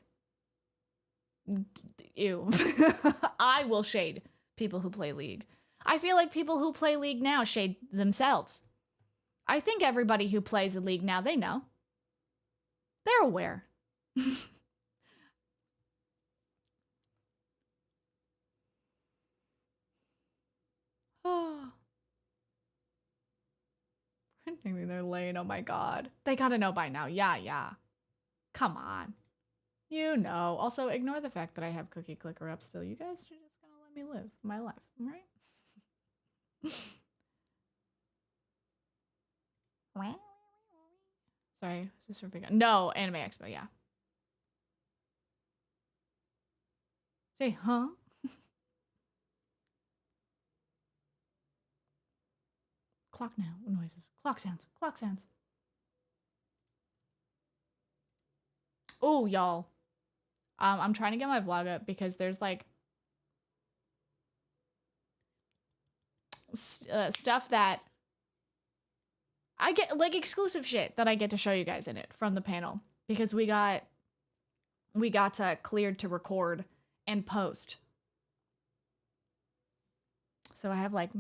Ew. I will shade people who play League. I feel like people who play League now shade themselves. I think everybody who plays a League now, they know. They're aware. Oh. They're late. Oh my god. They gotta know by now. Yeah. Come on. You know. Also, ignore the fact that I have Cookie Clicker up still. You guys are just gonna let me live my life, right? Sorry, is this for big? No, Anime Expo, yeah. Say, huh? Clock now. Noises. Clock sounds. Clock sounds. Oh, y'all. I'm trying to get my vlog up because there's like stuff that I get, like exclusive shit that I get to show you guys in it from the panel because we got cleared to record and post. So I have like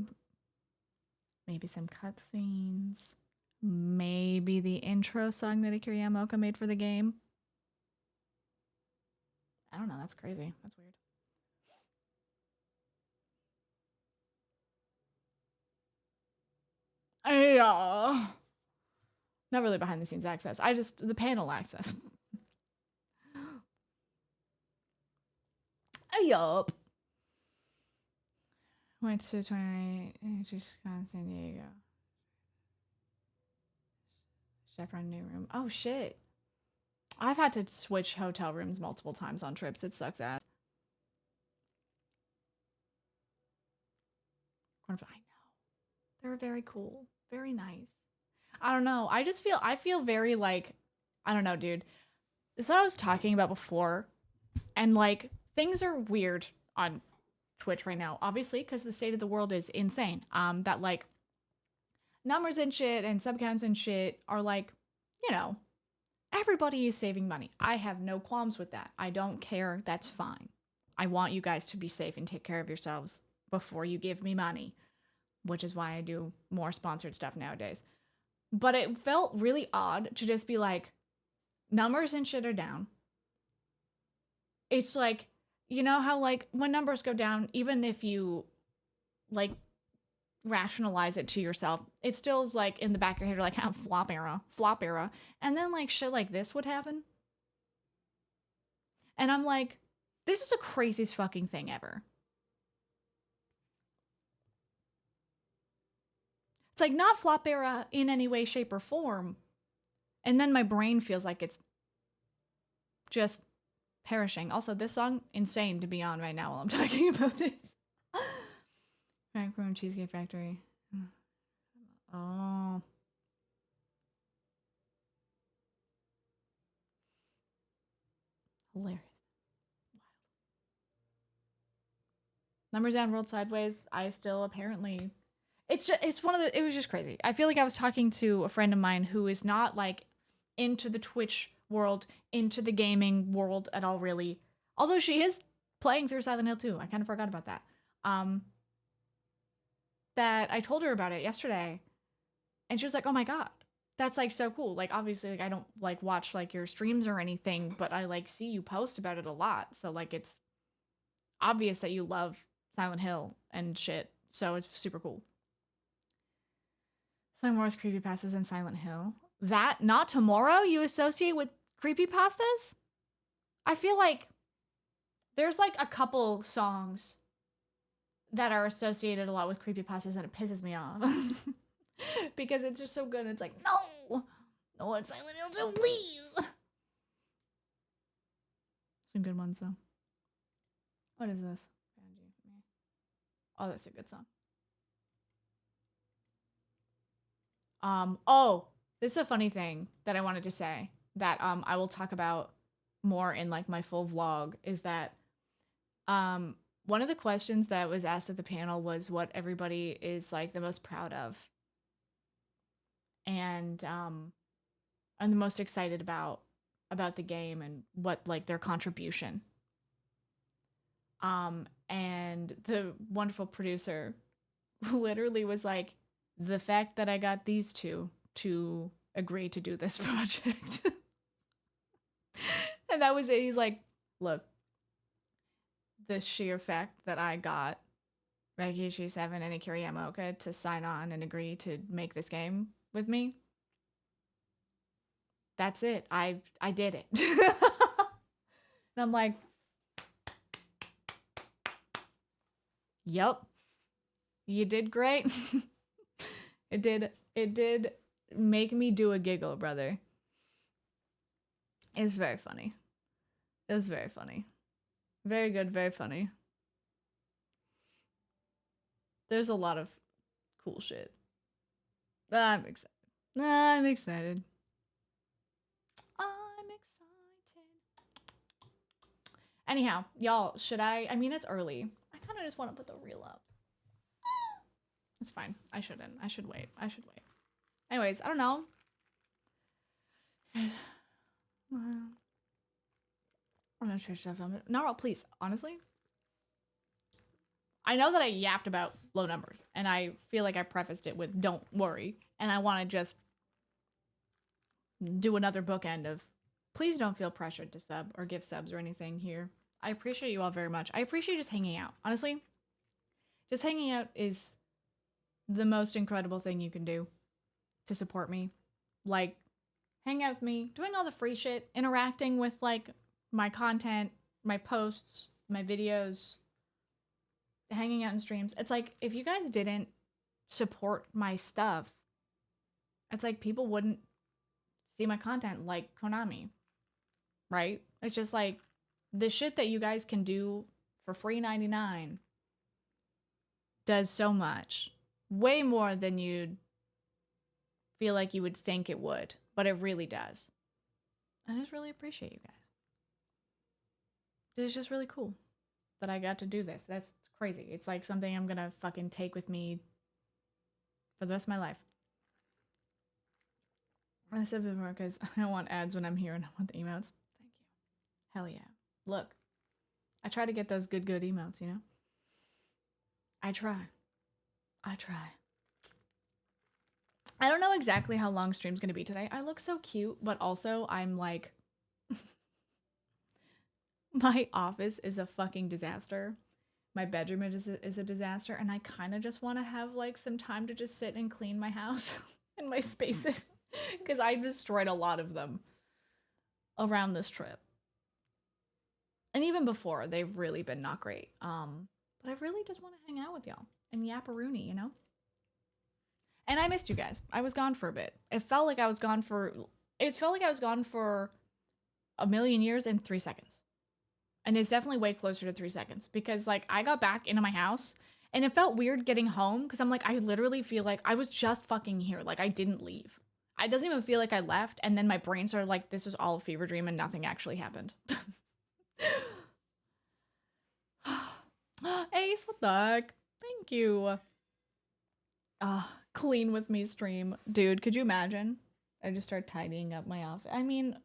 maybe some cutscenes, maybe the intro song that Akira Yamaoka made for the game. I don't know, that's crazy. That's weird. Yeah. Not really behind the scenes access. The panel access. Yup. Went to 20, just San Diego. Chaperone new room. Oh shit. I've had to switch hotel rooms multiple times on trips. It sucks ass. I know. They're very cool. Very nice. I don't know. I feel very like, I don't know, dude. This is what I was talking about before. And like, things are weird on Twitch right now, obviously, because the state of the world is insane. That like numbers and shit and sub counts and shit are like, you know, everybody is saving money. I have no qualms with that. I don't care. That's fine. I want you guys to be safe and take care of yourselves before you give me money, which is why I do more sponsored stuff nowadays. But it felt really odd to just be like, numbers and shit are down. It's like, you know how like when numbers go down, even if you like rationalize it to yourself, it still is like in the back of your head, you're like, flop era. And then like shit like this would happen. And I'm like, this is the craziest fucking thing ever. It's like not flop era in any way, shape, or form. And then my brain feels like it's just perishing. Also, this song, insane to be on right now while I'm talking about this. Macaroon Cheesecake Factory. Oh. Hilarious. Numbers down, rolled sideways. I still apparently... it's one of the... It was just crazy. I feel like I was talking to a friend of mine who is not, like, into the Twitch world, into the gaming world at all, really. Although she is playing through Silent Hill 2. I kind of forgot about that. That I told her about it yesterday. And she was like, oh my god. That's, like, so cool. Like, obviously, like, I don't, like, watch, like, your streams or anything, but I, like, see you post about it a lot. So, like, it's obvious that you love Silent Hill and shit. So it's super cool. Some more creepypastas in Silent Hill. That, not tomorrow, you associate with creepypastas? I feel like there's, like, a couple songs that are associated a lot with creepypastas, and it pisses me off. Because it's just so good. It's like, no! No, it's Silent Hill 2, please! Some good ones, though. What is this? Oh, that's a good song. Oh, this is a funny thing that I wanted to say that I will talk about more in, like, my full vlog, is that one of the questions that was asked at the panel was what everybody is, like, the most proud of. And I'm the most excited about the game and what, like, their contribution. And the wonderful producer literally was like, the fact that I got these two to agree to do this project. And that was it. He's like, look, the sheer fact that I got Rikishi 7 and Akira Yamaoka to sign on and agree to make this game with me, that's it. I did it. And I'm like, yep, you did great. It did make me do a giggle, brother. It was very funny. It was very funny. Very good, very funny. There's a lot of cool shit. I'm excited. I'm excited. Anyhow, y'all, should I mean, it's early. I kind of just want to put the reel up. It's fine. I shouldn't. I should wait. Anyways, I don't know. I'm gonna try stuff on it. No, please, honestly. I know that I yapped about low numbers, and I feel like I prefaced it with "don't worry," and I want to just do another bookend of please don't feel pressured to sub or give subs or anything here. I appreciate you all very much. I appreciate just hanging out. Honestly, just hanging out is the most incredible thing you can do to support me. Like, hang out with me, doing all the free shit, interacting with, like, my content, my posts, my videos, hanging out in streams. It's like, if you guys didn't support my stuff, it's like people wouldn't see my content like Konami, right? It's just like, the shit that you guys can do for free 99 does so much. Way more than you'd feel like you would think it would, but it really does. I just really appreciate you guys. It's just really cool that I got to do this. That's crazy. It's like something I'm gonna fucking take with me for the rest of my life. I said before because I don't want ads when I'm here and I want the emotes. Thank you. Hell yeah. Look, I try to get those good emotes, you know? I try. I don't know exactly how long stream's gonna be today. I look so cute, but also I'm like... My office is a fucking disaster. My bedroom is a disaster, and I kind of just want to have, like, some time to just sit and clean my house and my spaces, because I destroyed a lot of them around this trip. And even before, they've really been not great. But I really just want to hang out with y'all and yapparoonie, you know? And I missed you guys. I was gone for a bit. It felt like I was gone for a million years in 3 seconds. And it's definitely way closer to 3 seconds because like I got back into my house and it felt weird getting home because I'm like, I literally feel like I was just fucking here. Like I didn't leave. It doesn't even feel like I left. And then my brain started like, this is all a fever dream and nothing actually happened. Ace, what the heck? Thank you. Clean with me stream. Dude, could you imagine? I just start tidying up my office. I mean,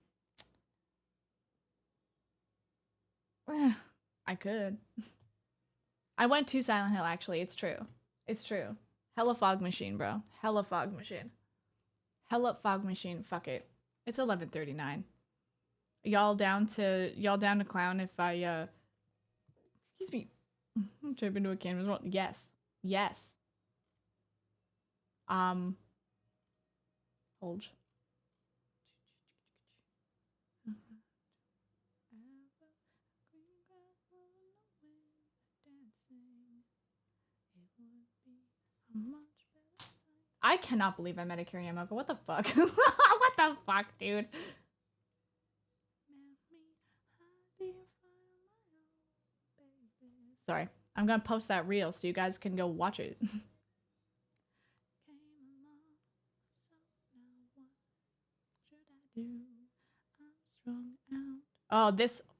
I could. I went to Silent Hill, actually. It's true. It's true. Hella fog machine, bro. Hella fog machine. Hella fog machine. Fuck it. It's 11:39. Y'all down to clown if I, excuse me. Trip into a canvas roll? Yes. Yes. Hold. I cannot believe I met Akira Yamaoka. What the fuck? What the fuck, dude? Sorry. I'm gonna post that reel so you guys can go watch it. Oh,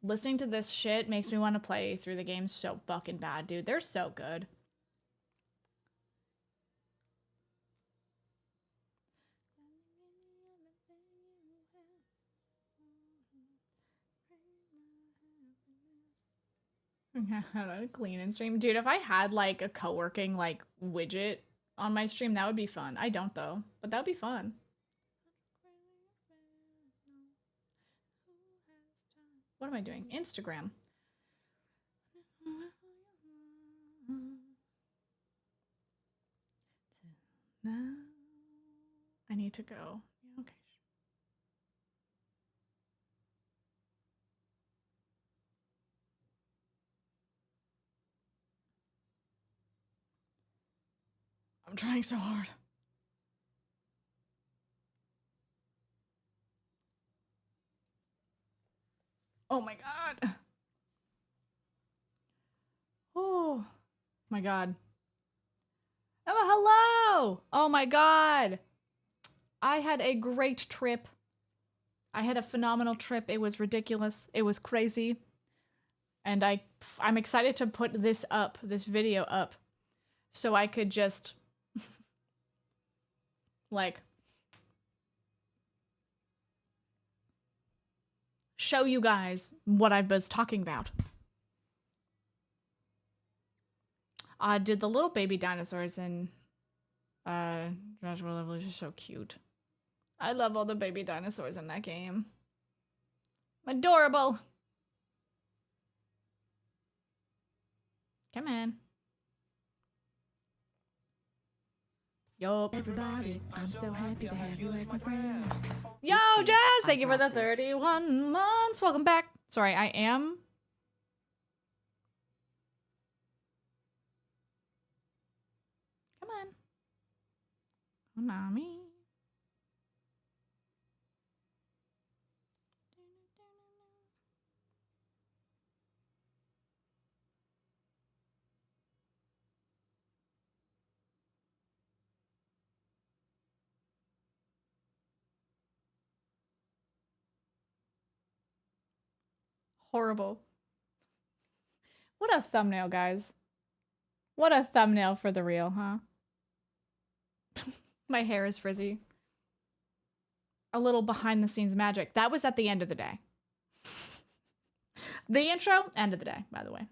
listening to this shit makes me want to play through the game so fucking bad, dude. They're so good. How to clean and stream. Dude, if I had like a co-working like widget on my stream, that would be fun. I don't though, but that would be fun. What am I doing? Instagram. I need to go. Yeah, okay. I'm trying so hard. Oh my god. Oh my god. Emma, hello! Oh my god. I had a great trip. I had a phenomenal trip. It was ridiculous. It was crazy. And I'm excited to put this video up, so I could just, like, show you guys what I was talking about. Did the little baby dinosaurs in Jurassic World Evolution so cute. I love all the baby dinosaurs in that game. Adorable. Come on. Yo, everybody, I'm so happy to have you as my friend. Yo, Jazz, thank you for the 31 months. Welcome back. Sorry, I am. Come on. Mommy. Horrible. What a thumbnail, guys. What a thumbnail for the reel, huh? My hair is frizzy. A little behind the scenes magic. That was at the end of the day. The intro, end of the day, by the way.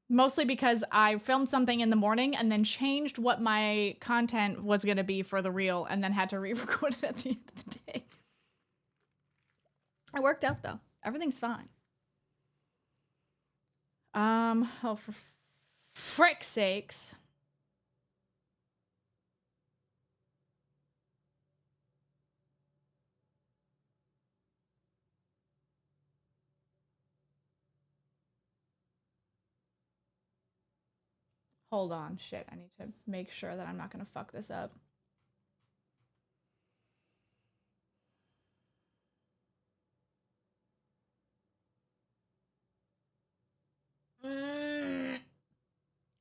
Mostly because I filmed something in the morning and then changed what my content was going to be for the reel and then had to re-record it at the end of the day. It worked out though. Everything's fine. Oh, for frick's sakes. Hold on, shit. I need to make sure that I'm not gonna fuck this up.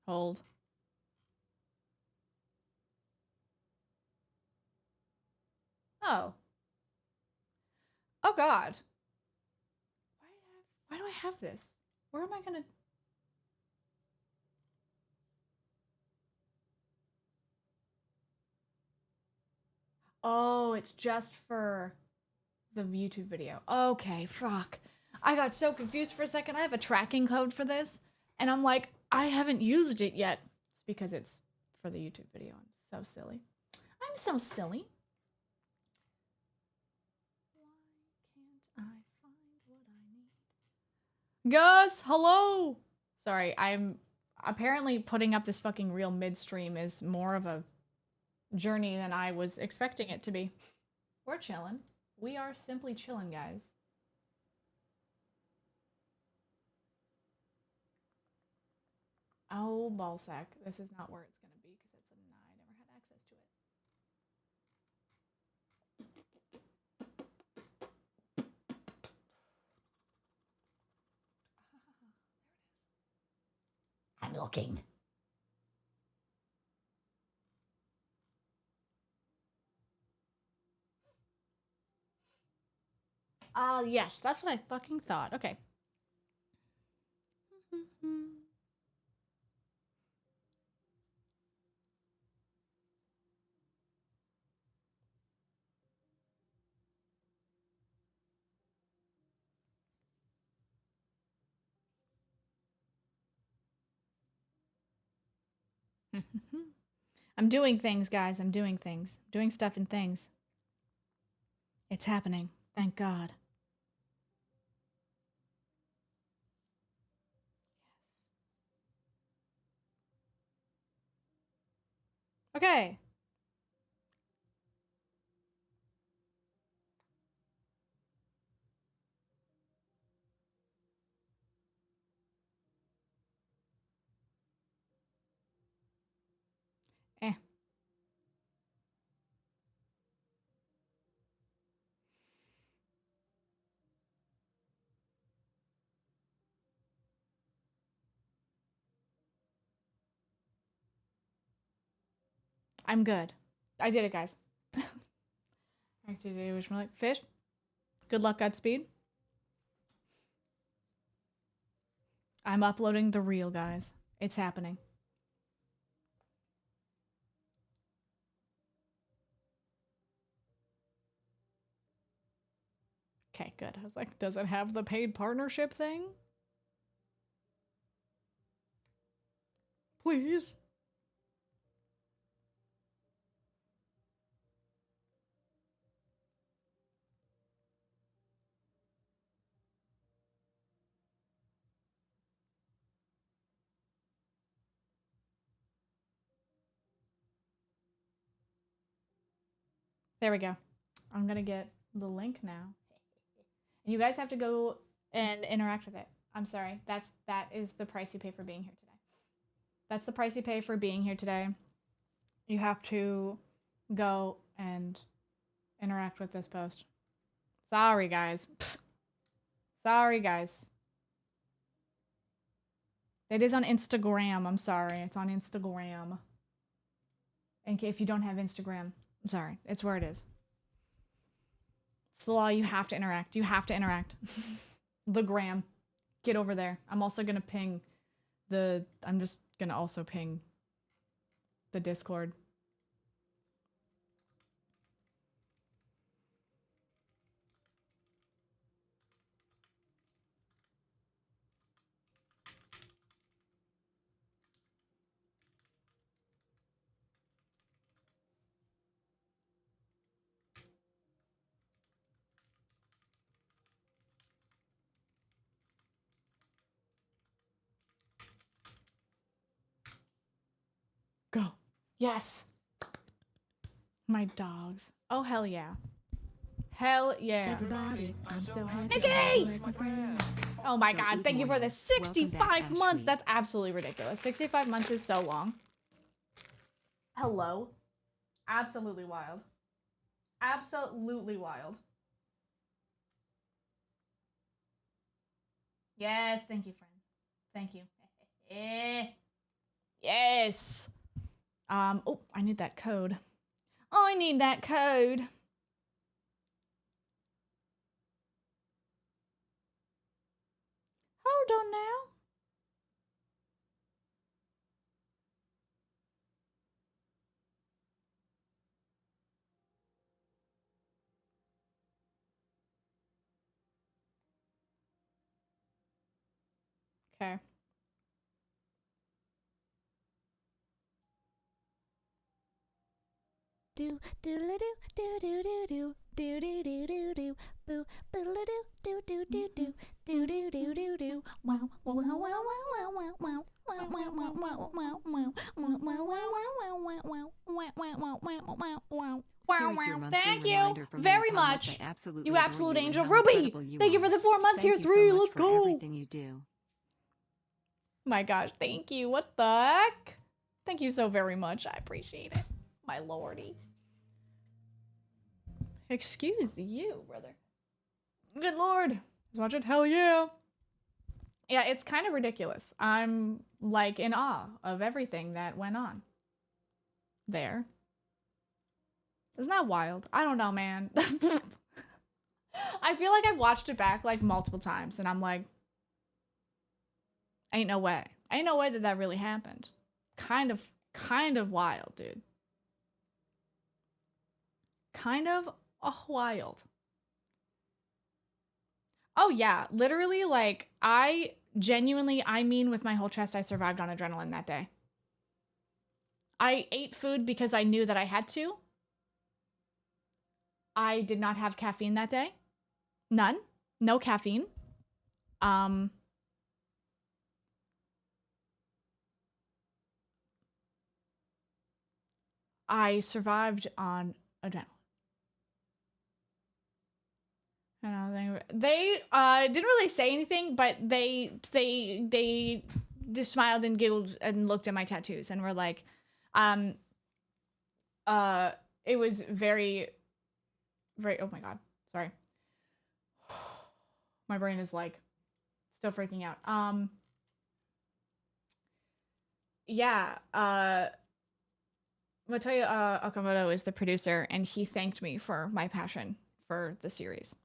Hold. Oh. Oh God. Why do I have this? Where am I gonna? Oh, it's just for the YouTube video. Okay, fuck. I got so confused for a second. I have a tracking code for this, and I'm like, I haven't used it yet. It's because it's for the YouTube video. I'm so silly. I'm so silly. Why can't I find what I need? Gus, hello! Sorry, I'm apparently putting up this fucking reel midstream is more of a journey than I was expecting it to be. We're chilling. We are simply chilling, guys. Oh, ballsack. This is not where it's gonna be because it's I never had access to it. I'm looking. Yes, that's what I fucking thought. Okay. I'm doing things, guys. I'm doing things. Doing stuff and things. It's happening. Thank God. Yes. Okay. Eh. I'm good. I did it, guys. Activity which more like fish. Good luck, Godspeed. I'm uploading the reel, guys. It's happening. Okay, good. I was like, does it have the paid partnership thing? Please. There we go. I'm gonna get the link now. And you guys have to go and interact with it. I'm sorry. That is the price you pay for being here today. That's the price you pay for being here today. You have to go and interact with this post. Sorry, guys. Pfft. Sorry, guys. It is on Instagram. I'm sorry. It's on Instagram. And if you don't have Instagram, I'm sorry. It's where it is. It's the law. You have to interact. You have to interact. The gram. Get over there. I'm also going to ping I'm just going to also ping the Discord. Go. Yes. My dogs. Oh, hell yeah. Hell yeah. Everybody, I'm so happy. Nikki! Oh my Go god, eat thank you for morning. the 65 Welcome back, months. Ashley. That's absolutely ridiculous. 65 months is so long. Hello. Absolutely wild. Absolutely wild. Yes, thank you, friends. Thank you. Yes. Oh, I need that code. I need that code. Hold on now. Okay. Do do do do do do do do do do do do boo boo do do do do do do do do do wow wow wow wow wow wow wow wow wow wow wow wow wow Here's your monthly Thank you reminder from very me of how much. I absolutely You adore absolute you and angel. how Ruby, incredible you thank you are. for the 4 months Thank here. you so 3, much let's for go. everything you do. My gosh, thank you. What the heck? Thank you so very much. I appreciate it. My lordy. Excuse you, brother. Good lord. Let's watch it. Hell yeah. Yeah, it's kind of ridiculous. I'm like in awe of everything that went on there. Isn't that wild? I don't know, man. I feel like I've watched it back like multiple times and I'm like, ain't no way. Ain't no way that that really happened. Kind of wild, dude. Kind of wild. Oh yeah, literally like I mean with my whole chest I survived on adrenaline that day. I ate food because I knew that I had to. I did not have caffeine that day. None. No caffeine. I survived on adrenaline. They didn't really say anything, but they just smiled and giggled and looked at my tattoos and were like, it was very, very. Oh my god, sorry. My brain is like still freaking out. Yeah. Matoya Okamoto is the producer, and he thanked me for my passion for the series.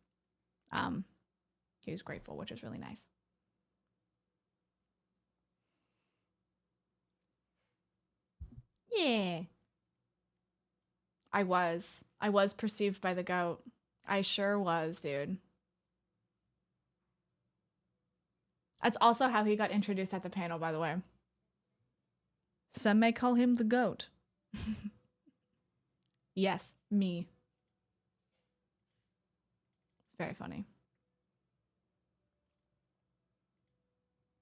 He was grateful, which is really nice. Yeah. I was perceived by the goat. I sure was, dude. That's also how he got introduced at the panel, by the way. Some may call him the goat. Yes, me. It's very funny.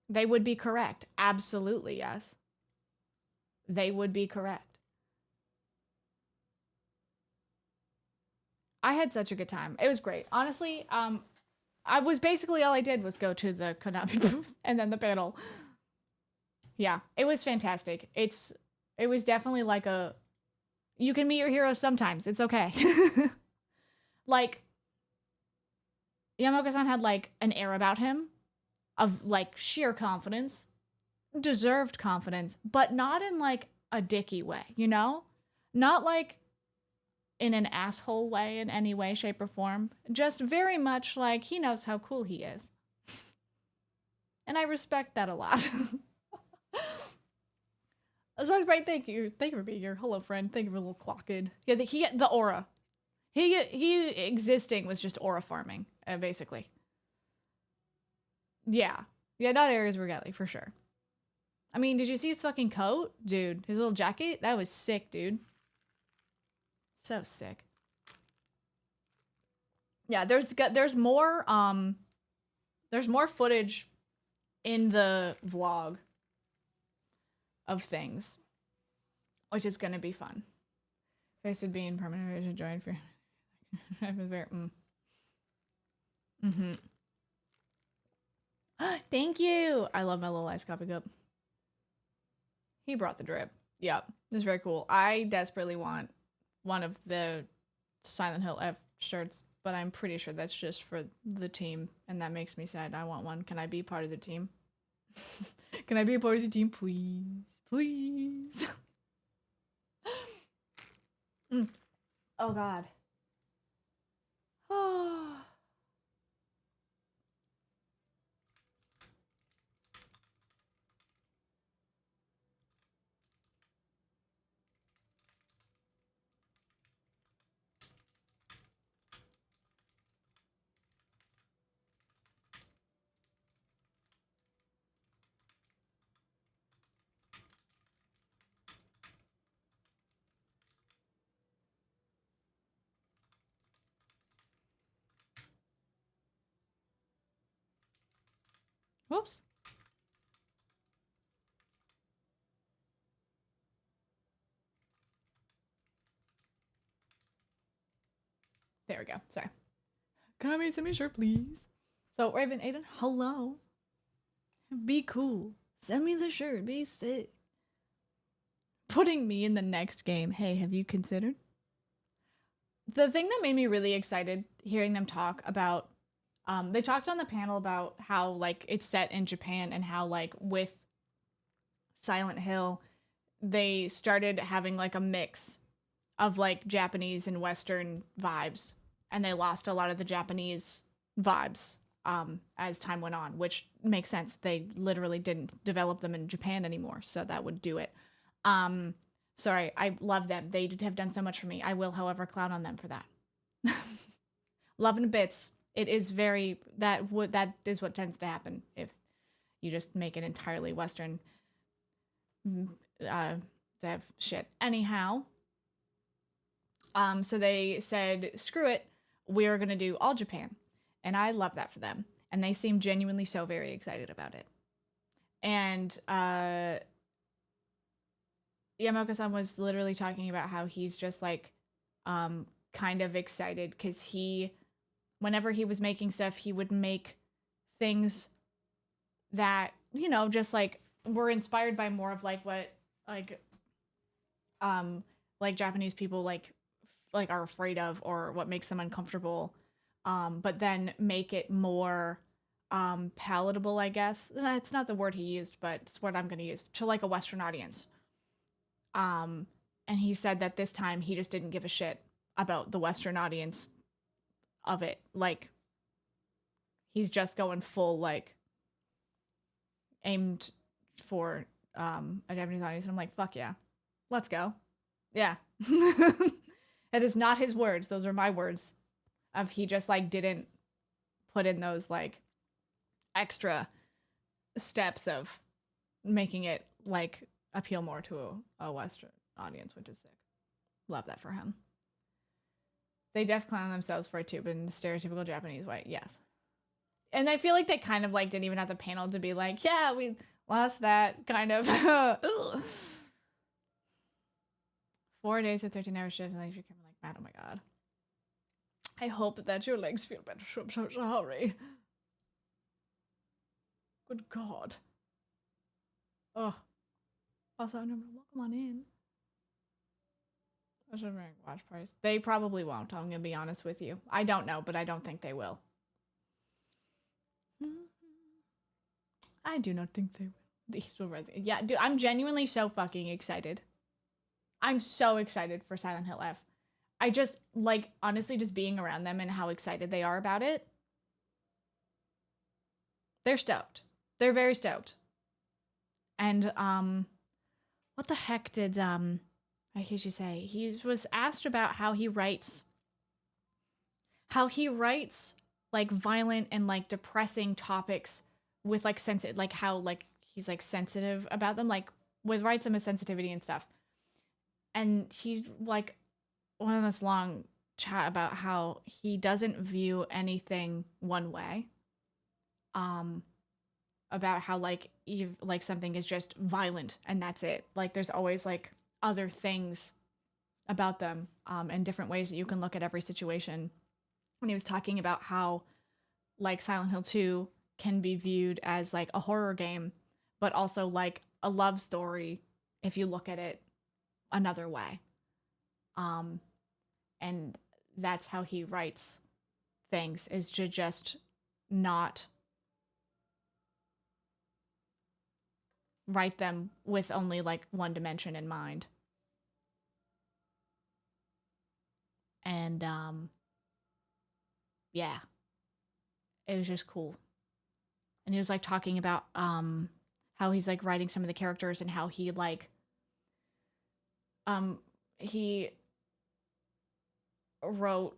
They would be correct. Absolutely, yes. They would be correct. I had such a good time. It was great. Honestly, I was basically all I did was go to the Konami booth and then the panel. Yeah, it was fantastic. It was definitely like a you can meet your heroes sometimes. It's okay. Like Yamaoka-san had like an air about him of like sheer confidence, deserved confidence, but not in like a dicky way, you know? Not like in an asshole way in any way, shape, or form. Just very much like he knows how cool he is. And I respect that a lot. So right, thank you. Thank you for being here. Hello, friend. Thank you for a little clocked. Yeah, the aura. He existing was just aura farming, basically. Yeah. Yeah, not Ares Regali, for sure. I mean, did you see his fucking coat? Dude, his little jacket? That was sick, dude. So sick. Yeah, there's more footage in the vlog of things, which is gonna be fun. Faced being permanent to join for I was very Thank you. I love my little iced coffee cup. He brought the drip. Yep. It's very cool. I desperately want one of the Silent Hill F shirts, but I'm pretty sure that's just for the team, and that makes me sad. I want one. Can I be part of the team? Can I be a part of the team, please? Please. Oh, God. Oh. Whoops. There we go. Sorry. Can I make send me a shirt, please? So, Raven Aiden, hello. Be cool. Send me the shirt. Be sick. Putting me in the next game. Hey, have you considered? The thing that made me really excited hearing them talk about, they talked on the panel about how, like, it's set in Japan and how, like, with Silent Hill, they started having, like, a mix of, like, Japanese and Western vibes. And they lost a lot of the Japanese vibes as time went on, which makes sense. They literally didn't develop them in Japan anymore, so that would do it. Sorry, I love them. They have done so much for me. I will, however, clown on them for that. Love and bits. It is very that is what tends to happen if you just make it entirely Western dev shit. Anyhow, so they said, screw it, we're gonna do all Japan. And I love that for them. And they seem genuinely so very excited about it. And Yamaoka-san was literally talking about how he's just like kind of excited because whenever he was making stuff, he would make things that, you know, just like were inspired by more of like what like Japanese people like are afraid of or what makes them uncomfortable, but then make it more palatable, I guess. That's not the word he used, but it's what I'm going to use, to like a Western audience. And he said that this time he just didn't give a shit about the Western audience of it. Like, he's just going full, like, aimed for a Japanese audience. And I'm like, fuck yeah. Let's go. Yeah. That is not his words. Those are my words. Of he just, like, didn't put in those, like, extra steps of making it, like, appeal more to a Western audience, which is sick. Love that for him. They def clown themselves for it too, but in the stereotypical Japanese way, yes. And I feel like they kind of like didn't even have the panel to be like, yeah, we lost that kind of. 4 days or 13-hour shift, and like you're like, mad. Oh my god. I hope that your legs feel better. I'm so sorry. Good god. Oh. Also, number, welcome on in. I should rank watch price. They probably won't, I'm gonna be honest with you. I don't know, but I don't think they will. I do not think they will. These will resonate. Yeah, dude, I'm genuinely so fucking excited. I'm so excited for Silent Hill F. I just, like, honestly, just being around them and how excited they are about it. They're stoked. They're very stoked. And, what the heck did, I hear you say? He was asked about how he writes, like, violent and, like, depressing topics with, like, like, how, like, he's, like, sensitive about them, like, with writes them with sensitivity and stuff. And he, like, went on this long chat about how he doesn't view anything one way. About how, like, something is just violent and that's it. Like, there's always, like, other things about them, and different ways that you can look at every situation. When he was talking about how, like, Silent Hill 2 can be viewed as like a horror game, but also like a love story if you look at it another way. And that's how he writes things, is to just not write them with only like one dimension in mind. And yeah, it was just cool. And he was like talking about how he's like writing some of the characters and how he like he wrote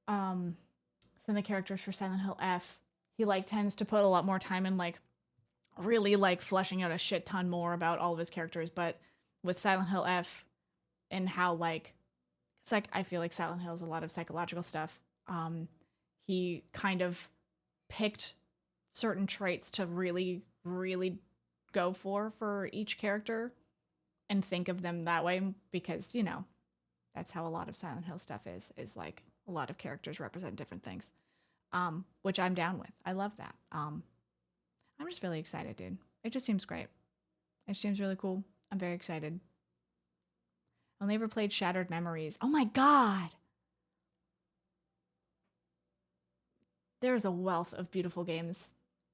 some of the characters for Silent Hill F. He like tends to put a lot more time in like really like fleshing out a shit ton more about all of his characters, but with Silent Hill F and how like it's like I feel like Silent Hill is a lot of psychological stuff. He kind of picked certain traits to really, really go for each character and think of them that way because, you know, that's how a lot of Silent Hill stuff is like a lot of characters represent different things, which I'm down with. I love that. I'm just really excited, dude. It just seems great. It seems really cool. I'm very excited. Only ever played Shattered Memories. Oh my god! There's a wealth of beautiful games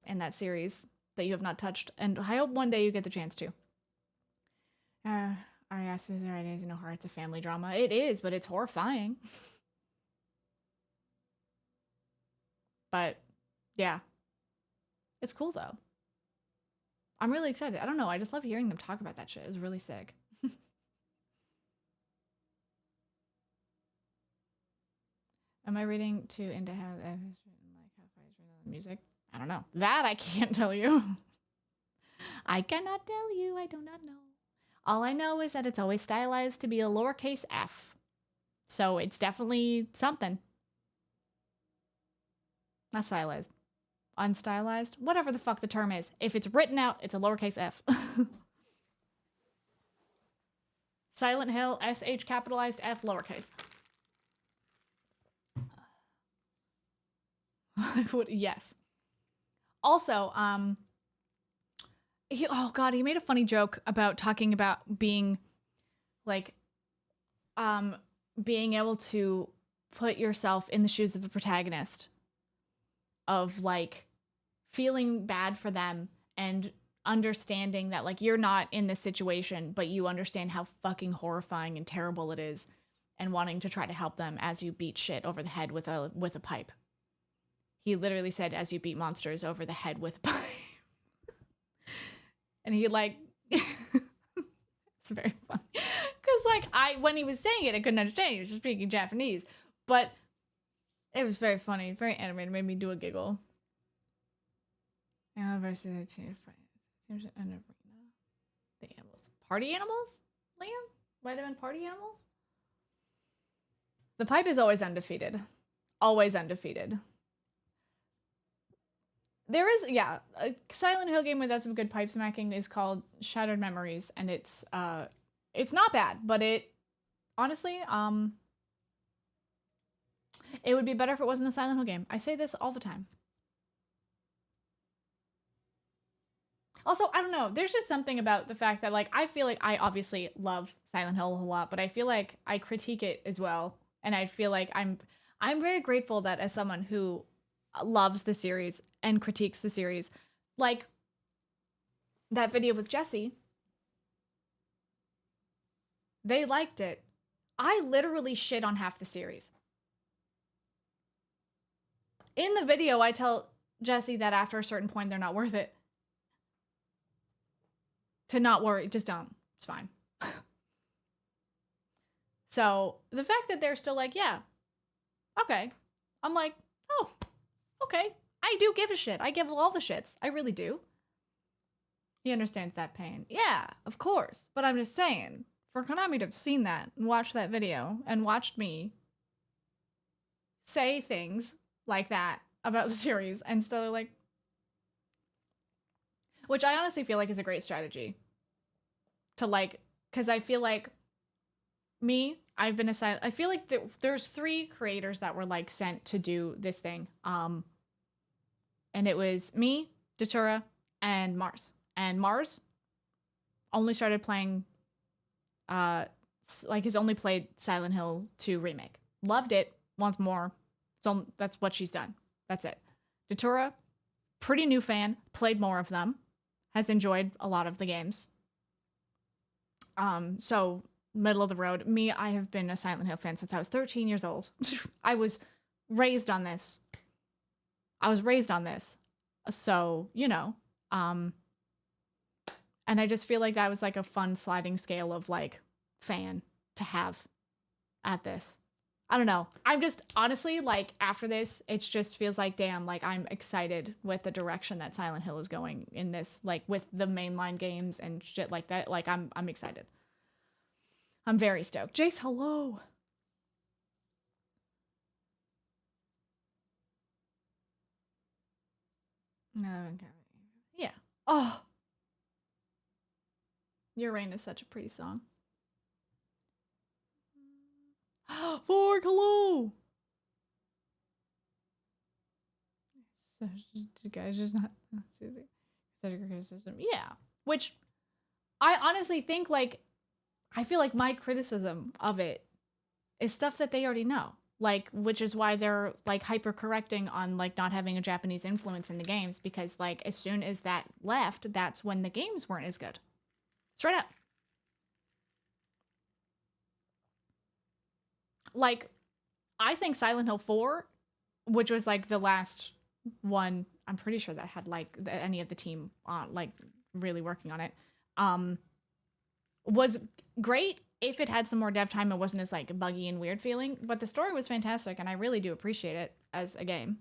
in that series that you have not touched, and I hope one day you get the chance to. Ari asks, is there ideas in horror? It's a family drama. It is, but it's horrifying. But, yeah. It's cool, though. I'm really excited. I don't know, I just love hearing them talk about that shit. It was really sick. Am I reading too into how F is written, like how Fi is written on the music? I don't know. That I can't tell you. I cannot tell you. I do not know. All I know is that it's always stylized to be a lowercase f. So it's definitely something. Not stylized. Unstylized? Whatever the fuck the term is. If it's written out, it's a lowercase f. Silent Hill, SH capitalized F lowercase. Yes. Also, he made a funny joke about talking about being like being able to put yourself in the shoes of a protagonist, of like feeling bad for them and understanding that like you're not in this situation, but you understand how fucking horrifying and terrible it is, and wanting to try to help them as you beat shit over the head with a pipe. He literally said, as you beat monsters over the head with a pipe. And he like, it's very funny. Because like when he was saying it, I couldn't understand. He was just speaking Japanese. But it was very funny, very animated, made me do a giggle. Versus the animals. Party animals? Liam? Might have been party animals? The pipe is always undefeated. Always undefeated. There is, yeah, a Silent Hill game without some good pipe smacking is called Shattered Memories, and it's not bad, but it, honestly, it would be better if it wasn't a Silent Hill game. I say this all the time. Also, I don't know, there's just something about the fact that, like, I feel like I obviously love Silent Hill a whole lot, but I feel like I critique it as well, and I feel like I'm very grateful that as someone who loves the series and critiques the series, like that video with Jesse, they liked it. I literally shit on half the series. In the video, I tell Jesse that after a certain point, they're not worth it. To not worry, just don't. It's fine. So the fact that they're still like, yeah, okay. I'm like, oh, okay. I do give a shit. I give all the shits. I really do. He understands that pain. Yeah, of course. But I'm just saying, for Konami to have seen that and watched that video and watched me say things like that about the series and still like, which I honestly feel like is a great strategy to like, because I feel like I've been assigned. I feel like there's 3 creators that were like sent to do this thing. And it was me, Datura, and Mars. And Mars only started playing, like has only played Silent Hill 2 remake. Loved it. Wants more. So that's what she's done. That's it. Datura, pretty new fan. Played more of them. Has enjoyed a lot of the games. So middle of the road. Me, I have been a Silent Hill fan since I was 13 years old. I was raised on this. So, you know, and I just feel like that was like a fun sliding scale of like fan to have at this. I don't know. I'm just honestly like after this, it just feels like, damn, like I'm excited with the direction that Silent Hill is going in this, like with the mainline games and shit like that. Like I'm excited. I'm very stoked. Jace, hello. No, yeah. Oh, Your Rain is such a pretty song. Fork, hello. You guys just not such a criticism. Yeah, which I honestly think like I feel like my criticism of it is stuff that they already know. Like, which is why they're like hyper correcting on like not having a Japanese influence in the games, because like as soon as that left, that's when the games weren't as good. Straight up. Like, I think Silent Hill 4, which was like the last one, I'm pretty sure that had like any of the team like really working on it, was great if it had some more dev time. It wasn't as like buggy and weird feeling, but the story was fantastic and I really do appreciate it as a game.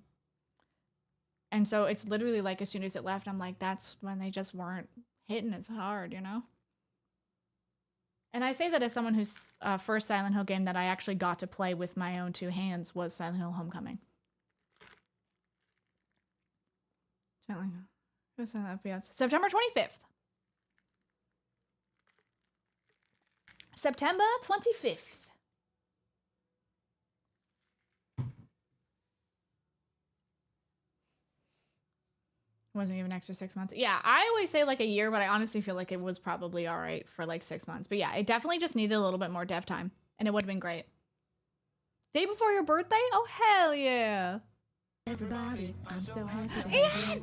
And so it's literally like as soon as it left, I'm like, that's when they just weren't hitting as hard, you know? And I say that as someone whose first Silent Hill game that I actually got to play with my own 2 hands was Silent Hill Homecoming. September 25th. September 25th. Wasn't even extra 6 months. Yeah, I always say like a year, but I honestly feel like it was probably all right for like 6 months. But yeah, it definitely just needed a little bit more dev time, and it would have been great. Day before your birthday? Oh, hell yeah. Everybody, I'm so happy. Yes!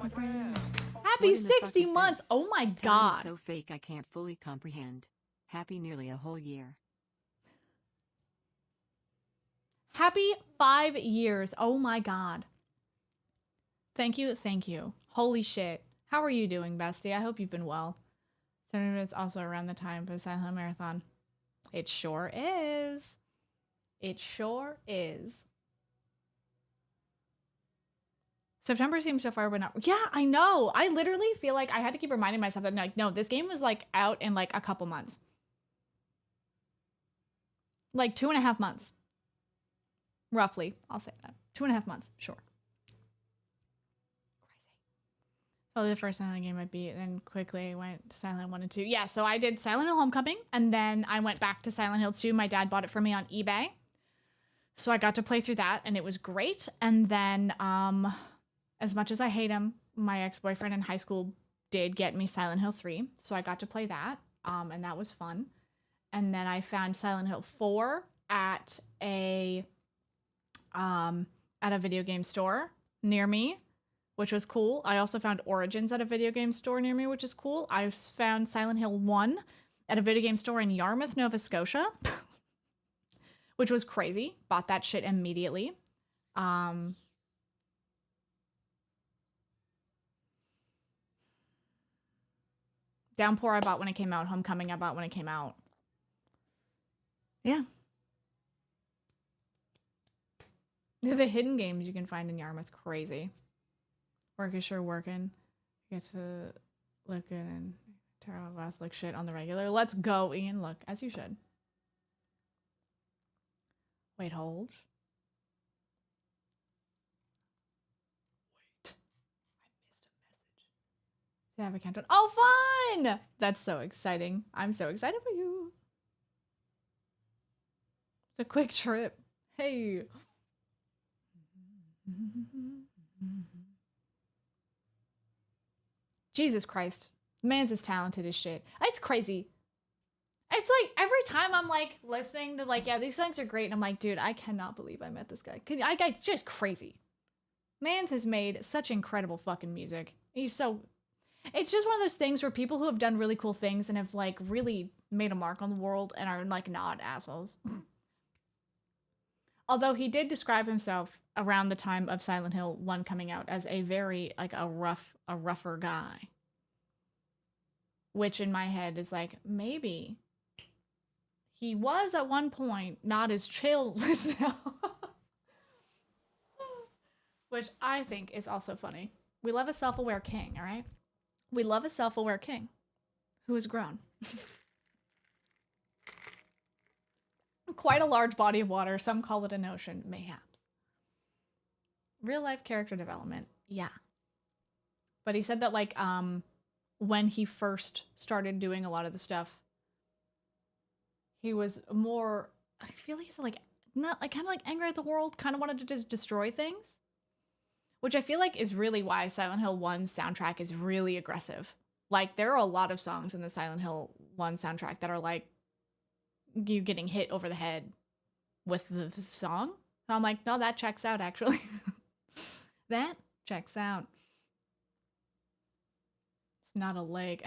Happy 60 months. Oh my God. Time is so fake I can't fully comprehend. Happy nearly a whole year. Happy 5 years. Oh my God. Thank you. Thank you. Holy shit. How are you doing, bestie? I hope you've been well. It's also around the time for the Silent Hill Marathon. It sure is. It sure is. September seems so far, but not. Yeah, I know. I literally feel like I had to keep reminding myself that, like, no, this game was like out in like a couple months. Like 2.5 months. Roughly. I'll say that. 2.5 months. Sure. Oh, the first Silent game I beat, then quickly went to Silent Hill 1 and 2. Yeah, so I did Silent Hill Homecoming, and then I went back to Silent Hill 2. My dad bought it for me on eBay. So I got to play through that, and it was great. And then, as much as I hate him, my ex-boyfriend in high school did get me Silent Hill 3. So I got to play that, and that was fun. And then I found Silent Hill 4 at a video game store near me, which was cool. I also found Origins at a video game store near me, which is cool. I found Silent Hill 1 at a video game store in Yarmouth, Nova Scotia, which was crazy. Bought that shit immediately. Downpour I bought when it came out. Homecoming I bought when it came out. Yeah. The hidden games you can find in Yarmouth. Crazy. Work is sure working. Get to look good and tear out glass like shit on the regular. Let's go, Ian. Look, as you should. Wait, hold. Wait. I missed a message. Have a countdown. Oh, fun! That's so exciting. I'm so excited for you. It's a quick trip. Hey. Jesus Christ. Man's as talented as shit. It's crazy. It's like every time I'm like listening to like, yeah, these songs are great. And I'm like, dude, I cannot believe I met this guy. It's just crazy. Mans has made such incredible fucking music. It's just one of those things where people who have done really cool things and have like really made a mark on the world and are like not assholes. Although he did describe himself around the time of Silent Hill 1 coming out as a very like a rougher guy. Which in my head is like, maybe he was at one point not as chill as now. Which I think is also funny. We love a self-aware king, all right? We love a self-aware king who is grown. Quite a large body of water. Some call it an ocean, mayhaps. Real life character development, yeah. But he said that like when he first started doing a lot of the stuff, he was more, I feel like he's like not like kind of like angry at the world, kind of wanted to just destroy things. Which I feel like is really why Silent Hill 1's soundtrack is really aggressive. Like, there are a lot of songs in the Silent Hill 1 soundtrack that are like, you getting hit over the head with the song. So I'm like, no, that checks out, actually. That checks out. It's not a leg.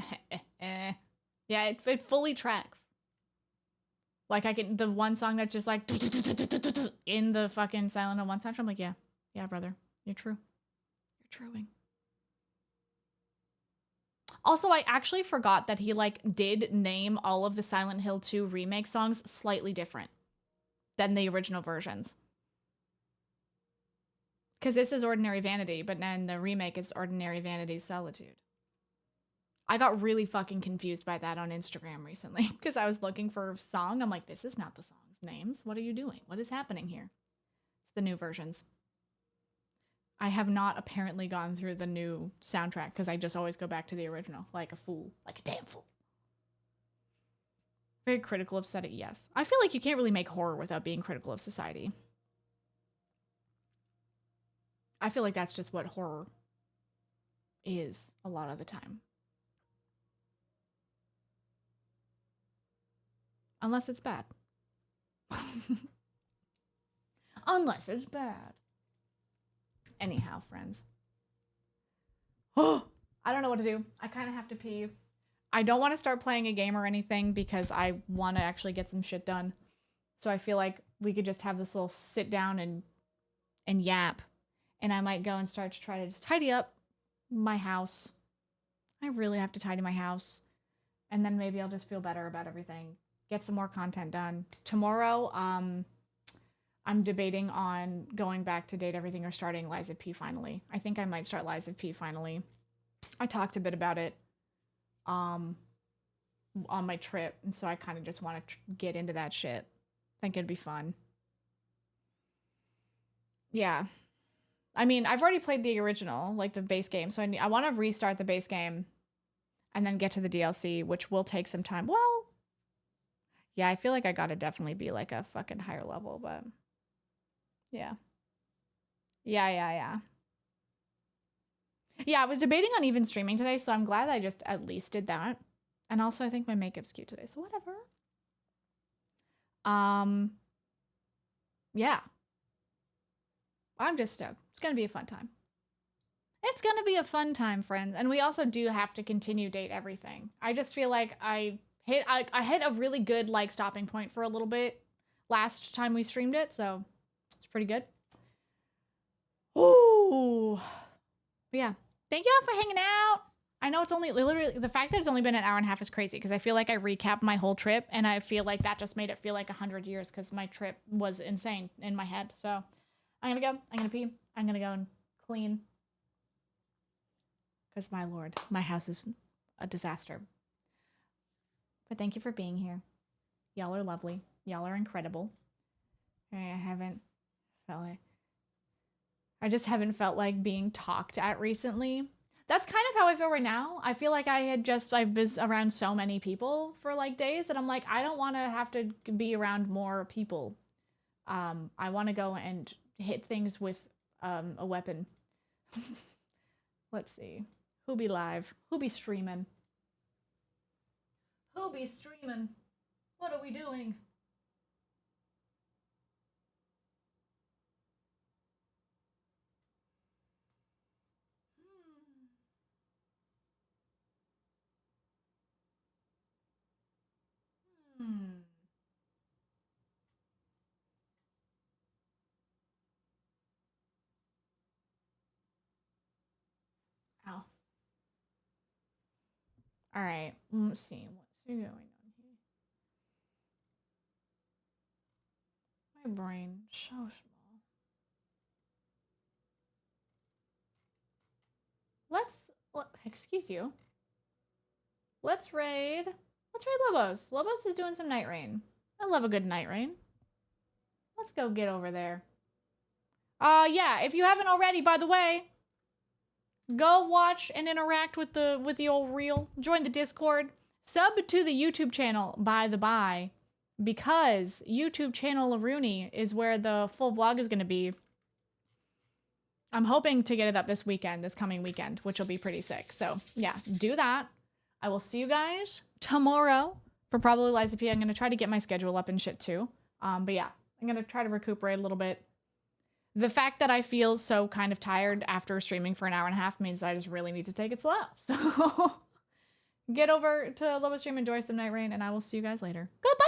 Yeah, it fully tracks. Like, the one song that's just like, in the fucking Silent Hill 1 soundtrack, I'm like, yeah, brother. You're true. You're truing. Also, I actually forgot that he like did name all of the Silent Hill 2 remake songs slightly different than the original versions. Because this is Ordinary Vanity, but then the remake is Ordinary Vanity's Solitude. I got really fucking confused by that on Instagram recently because I was looking for a song. I'm like, this is not the song's names. What are you doing? What is happening here? It's the new versions. I have not apparently gone through the new soundtrack because I just always go back to the original, like a fool, like a damn fool. Very critical of society, yes. I feel like you can't really make horror without being critical of society. I feel like that's just what horror is a lot of the time. Unless it's bad. Unless it's bad. Anyhow, friends. Oh, I don't know what to do. I kind of have to pee. I don't want to start playing a game or anything because I want to actually get some shit done. So I feel like we could just have this little sit down and yap. And I might go and start to try to just tidy up my house. I really have to tidy my house. And then maybe I'll just feel better about everything. Get some more content done. Tomorrow, I'm debating on going back to Date Everything or starting Lies of P finally. I think I might start Lies of P finally. I talked a bit about it on my trip, and so I kind of just want to get into that shit. Think it'd be fun. Yeah. I mean, I've already played the original, like the base game, so I want to restart the base game and then get to the DLC, which will take some time. Well, yeah, I feel like I gotta definitely be like a fucking higher level, but... Yeah. Yeah, I was debating on even streaming today, so I'm glad I just at least did that. And also, I think my makeup's cute today, so whatever. Yeah. I'm just stoked. It's gonna be a fun time. It's gonna be a fun time, friends. And we also do have to continue Date Everything. I just feel like I hit a really good, like, stopping point for a little bit last time we streamed it, so... pretty good. Ooh. But yeah. Thank you all for hanging out. I know it's only literally the fact that it's only been an hour and a half is crazy because I feel like I recapped my whole trip and I feel like that just made it feel like 100 years because my trip was insane in my head. So I'm gonna go. I'm gonna pee. I'm gonna go and clean. Because my lord, my house is a disaster. But thank you for being here. Y'all are lovely. Y'all are incredible. I just haven't felt like being talked at recently. That's kind of how I feel right now. I feel like I was around so many people for like days that I'm like, I don't want to have to be around more people I want to go and hit things with a weapon. Let's see. Who be live? Who be streaming? Who be streaming? What are we doing? Hmm. Ow. All right. Let's see. What's going on here? My brain so small. Excuse you. Let's raid Lobos. Lobos is doing some night rain. I love a good night rain. Let's go get over there. Yeah, if you haven't already, by the way, go watch and interact with the old reel. Join the Discord. Sub to the YouTube channel, by the by, because YouTube channel Rooney is where the full vlog is going to be. I'm hoping to get it up this coming weekend, which will be pretty sick. So yeah, do that. I will see you guys tomorrow for probably Liza P. I'm going to try to get my schedule up and shit too. But yeah, I'm going to try to recuperate a little bit. The fact that I feel so kind of tired after streaming for an hour and a half means that I just really need to take it slow. So get over to Lobo Stream, enjoy some night rain, and I will see you guys later. Goodbye.